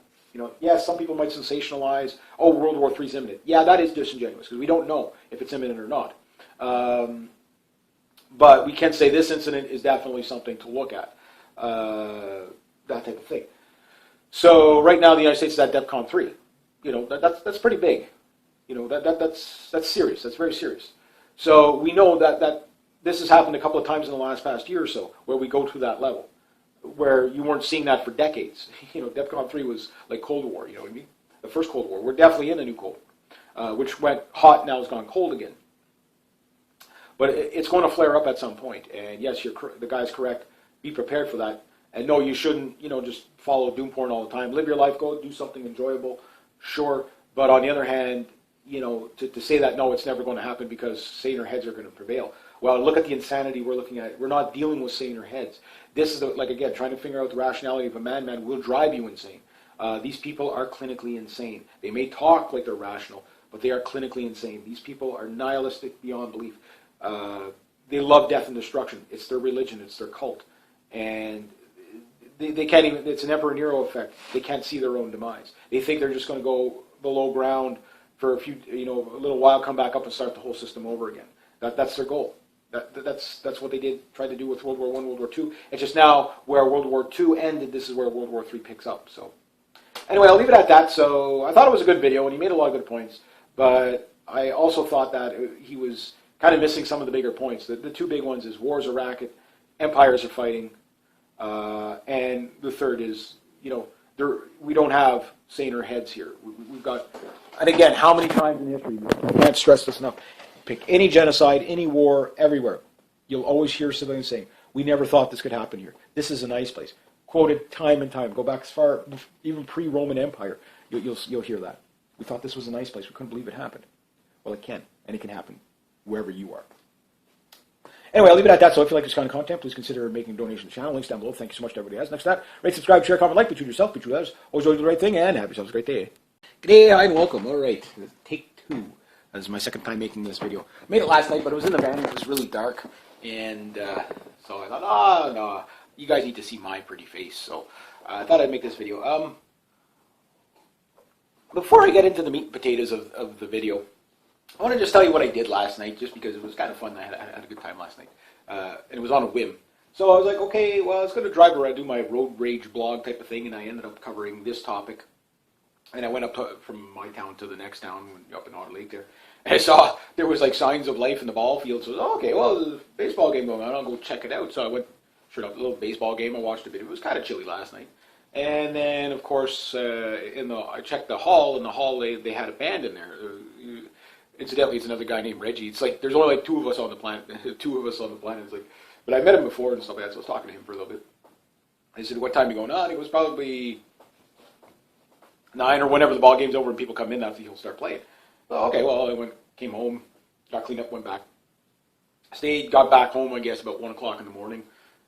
Yes, some people might sensationalize, World War III is imminent. Yeah, that is disingenuous, because we don't know if it's imminent or not. But we can say this incident is definitely something to look at. That type of thing. So right now the United States is at DEFCON 3. That's pretty big. That's serious. That's very serious. So we know that this has happened a couple of times in the past year or so, where we go to that level, where you weren't seeing that for decades. DEFCON 3 was like Cold War, what I mean? The first Cold War. We're definitely in a new Cold War, which went hot, now has gone cold again. But it's going to flare up at some point. And yes, the guy's correct. Be prepared for that. And no, you shouldn't, just follow doom porn all the time. Live your life, go do something enjoyable, sure. But on the other hand, to say that, no, it's never going to happen because saner heads are going to prevail. Well, look at the insanity we're looking at. We're not dealing with saner heads. This is, again, trying to figure out the rationality of a madman will drive you insane. These people are clinically insane. They may talk like they're rational, but they are clinically insane. These people are nihilistic beyond belief. They love death and destruction. It's their religion. It's their cult. And they can't even, it's an Emperor Nero effect. They can't see their own demise. They think they're just going to go below ground for a little while, come back up and start the whole system over again. That's their goal. That's what they tried to do with World War I, World War II. It's just now where World War II ended, this is where World War III picks up. So anyway, I'll leave it at that. So I thought it was a good video, and he made a lot of good points. But I also thought that we was kind of missing some of the bigger points. The two big ones is war's a racket, empires are fighting, and the third is, we don't have saner heads here. We've got, and again, how many times in history, I can't stress this enough, pick any genocide, any war, everywhere, you'll always hear civilians saying, we never thought this could happen here. This is a nice place. Quoted time and time. Go back as far, even pre-Roman Empire, you'll hear that. We thought this was a nice place. We couldn't believe it happened. Well, it can, and it can happen wherever you are. Anyway, I'll leave it at that. So if you like this kind of content, please consider making a donation to the channel. Links down below. Thank you so much to everybody else. Next to that, rate, subscribe, share, comment, like. Be true to yourself, be true to others. Always do the right thing, and have yourselves a great day. Good day, hi, and welcome. All right, take two. This is my second time making this video. I made it last night, but it was in the van. It was really dark, and so I thought, no, you guys need to see my pretty face. So I thought I'd make this video. Before I get into the meat and potatoes of the video, I want to just tell you what I did last night, just because it was kind of fun. I had a good time last night, and it was on a whim. So I was like, okay, well, I was going to drive around, do my road rage blog type of thing, and I ended up covering this topic. And I went up from my town to the next town, up in Otter Lake there, and I saw there was like signs of life in the ball field. So I was, okay, well, there's a baseball game going on. I'll go check it out. So I went, sure enough, a little baseball game. I watched a bit. It was kind of chilly last night. And then, of course, I checked the hall. In the hall, they had a band in there. Incidentally, it's another guy named Reggie. It's like there's only like two of us on the planet. It's like, but I met him before and stuff like that, so I was talking to him for a little bit. I said, "What time are you going on?" It was probably 9 or whenever the ball game's over and people come in. After he'll start playing. Well, okay, well, I came home, got cleaned up, went back, got back home. I guess about 1 o'clock in the morning.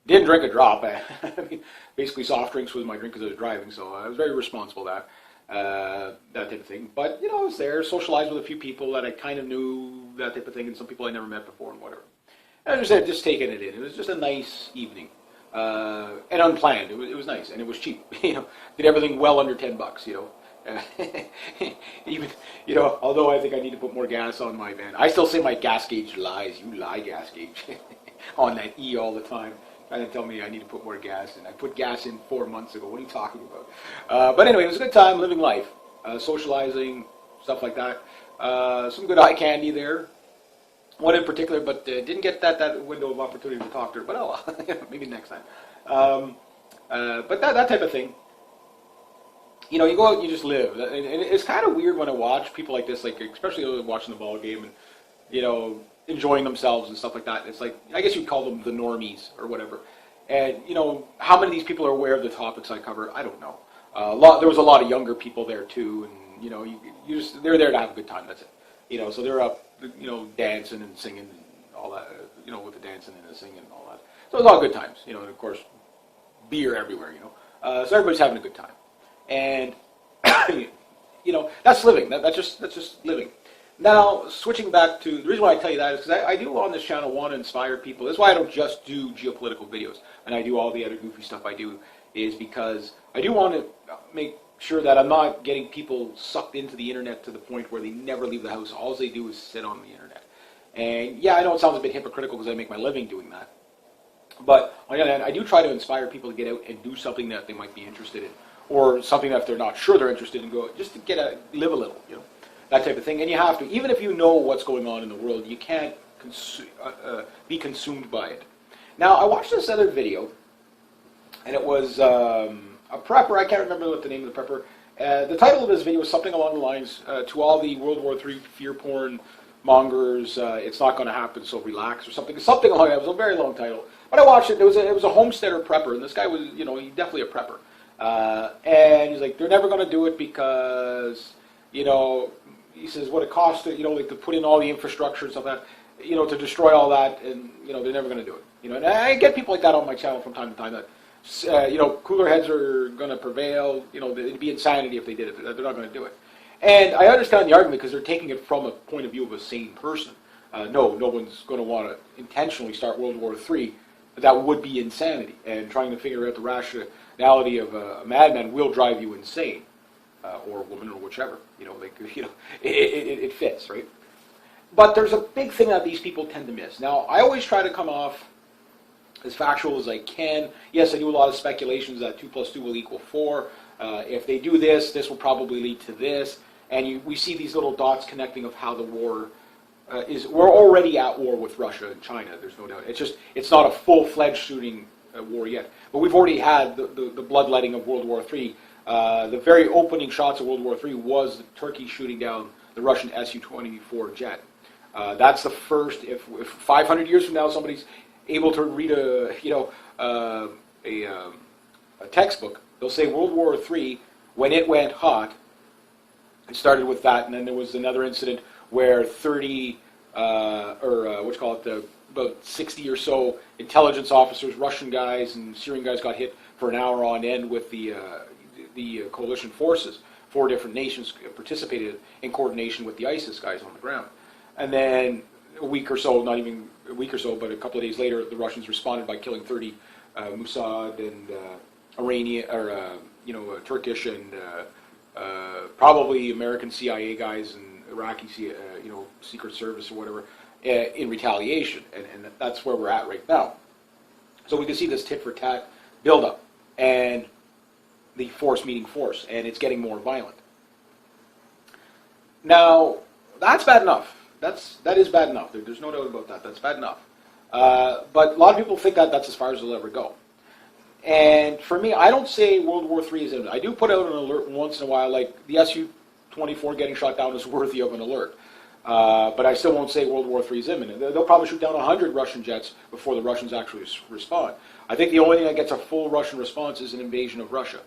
Didn't drink a drop. I mean, basically, soft drinks was my drink because I was driving, so I was very responsible that type of thing. But, I was there, socialized with a few people that I kind of knew, that type of thing, and some people I never met before and whatever. And I was just taking it in. It was just a nice evening, and unplanned. It was nice, and it was cheap. Did everything well under $10. Even, although I think I need to put more gas on my van. I still say my gas gauge lies. You lie, gas gauge. On that E all the time. Trying to tell me I need to put more gas in. I put gas in 4 months ago. What are you talking about? But anyway, it was a good time living life, socializing, stuff like that. Some good eye candy there. One in particular, but didn't get that window of opportunity to talk to her. But oh well, maybe next time. But that type of thing. You go out and you just live. And it's kind of weird when I watch people like this, like especially watching the ball game and, enjoying themselves and stuff like that. It's like, I guess you'd call them the normies or whatever. And, how many of these people are aware of the topics I cover? I don't know. There was a lot of younger people there too, and, they're there to have a good time, that's it. So they're up, dancing and singing and all that, with the dancing and the singing and all that. So it was all good times, and of course, beer everywhere, so everybody's having a good time. And, that's living. That's just living. Now, switching back to, the reason why I tell you that is because I do on this channel want to inspire people. That's why I don't just do geopolitical videos, and I do all the other goofy stuff I do, is because I do want to make sure that I'm not getting people sucked into the internet to the point where they never leave the house. All they do is sit on the internet. And yeah, I know it sounds a bit hypocritical because I make my living doing that. But on the other hand, I do try to inspire people to get out and do something that they might be interested in, or something that if they're not sure they're interested in, go just to live a little, that type of thing. And you have to, even if you know what's going on in the world, you can't be consumed by it. Now, I watched this other video, and it was a prepper. I can't remember what the name of the prepper. The title of this video was something along the lines, to all the World War III fear porn mongers, it's not going to happen, so relax, or something along that. It was a very long title. when I watched it, it was a homesteader prepper, and this guy was, he's definitely a prepper. And he's like, they're never going to do it because, he says what it costs to, like to put in all the infrastructure and stuff like that, to destroy all that, and they're never going to do it. And I get people like that on my channel from time to time that, cooler heads are going to prevail. It'd be insanity if they did it. They're not going to do it. And I understand the argument because they're taking it from a point of view of a sane person. No one's going to want to intentionally start World War III. That would be insanity. And trying to figure out the rationality of a madman will drive you insane, or a woman, or whichever. It fits, right? But there's a big thing that these people tend to miss. Now, I always try to come off as factual as I can. Yes, I do a lot of speculations that 2 + 2 will equal 4. If they do this, this will probably lead to this. And we see these little dots connecting of how the war is. We're already at war with Russia and China. There's no doubt. It's not a full-fledged shooting war yet. But we've already had the bloodletting of World War III. The very opening shots of World War III was the Turkey shooting down the Russian Su-24 jet. That's the first. If 500 years from now somebody's able to read a textbook, they'll say World War III, when it went hot, it started with that, and then there was another incident where 30, about 60 or so intelligence officers, Russian guys and Syrian guys, got hit for an hour on end with the coalition forces. 4 different nations participated in coordination with the ISIS guys on the ground. And then a week or so, not even a week or so, but a couple of days later, the Russians responded by killing 30 Mossad and Iranian, or Turkish and probably American CIA guys and Iraqi, Secret Service or whatever, in retaliation, and that's where we're at right now. So we can see this tit-for-tat buildup, and the force meeting force, and it's getting more violent. Now, that's bad enough. That is bad enough. There's no doubt about that. That's bad enough. But a lot of people think that that's as far as it'll ever go. And for me, I don't say World War III is imminent. I do put out an alert once in a while, like the Su-24 getting shot down is worthy of an alert. But I still won't say World War III is imminent. They'll probably shoot down 100 Russian jets before the Russians actually respond. I think the only thing that gets a full Russian response is an invasion of Russia.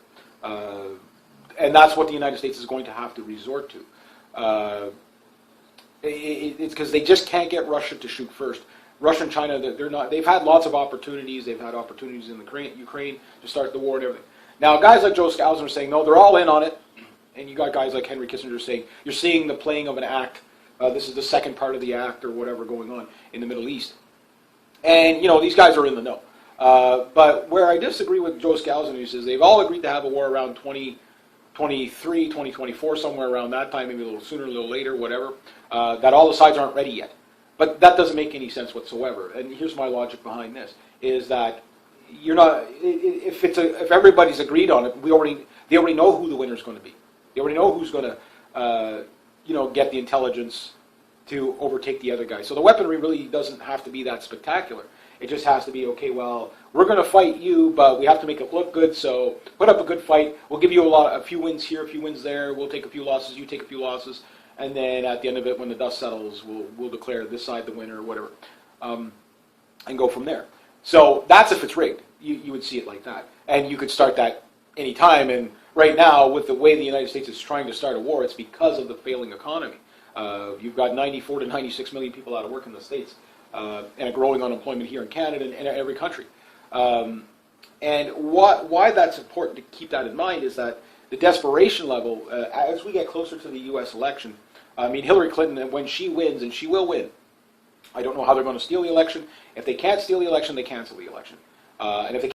And that's what the United States is going to have to resort to. It's because they just can't get Russia to shoot first. Russia and China, they're not. They've had lots of opportunities. They've had opportunities in Ukraine to start the war and everything. Now, guys like Joe Scalzo are saying, no, they're all in on it. And you got guys like Henry Kissinger saying, you're seeing the playing of an act. This is the second part of the act or whatever going on in the Middle East. And, these guys are in the know. But where I disagree with Joe Scalzo, he says they've all agreed to have a war around 2023, 2024, somewhere around that time, maybe a little sooner, a little later, whatever, that all the sides aren't ready yet. But that doesn't make any sense whatsoever. And here's my logic behind this, is that you're not, if everybody's agreed on it, they already know who the winner's going to be. They already know who's going to, get the intelligence to overtake the other guy. So the weaponry really doesn't have to be that spectacular. It just has to be, okay, well, we're going to fight you, but we have to make it look good, so put up a good fight. We'll give you a few wins here, a few wins there. We'll take a few losses, you take a few losses. And then at the end of it, when the dust settles, we'll declare this side the winner or whatever, and go from there. So that's if it's rigged. You would see it like that. And you could start that any time. And right now, with the way the United States is trying to start a war, it's because of the failing economy. You've got 94 to 96 million people out of work in the States, and a growing unemployment here in Canada and every country. And why that's important to keep that in mind is that the desperation level, as we get closer to the U.S. election, I mean, Hillary Clinton, when she wins, and she will win, I don't know how they're going to steal the election. If they can't steal the election, they cancel the election. And if they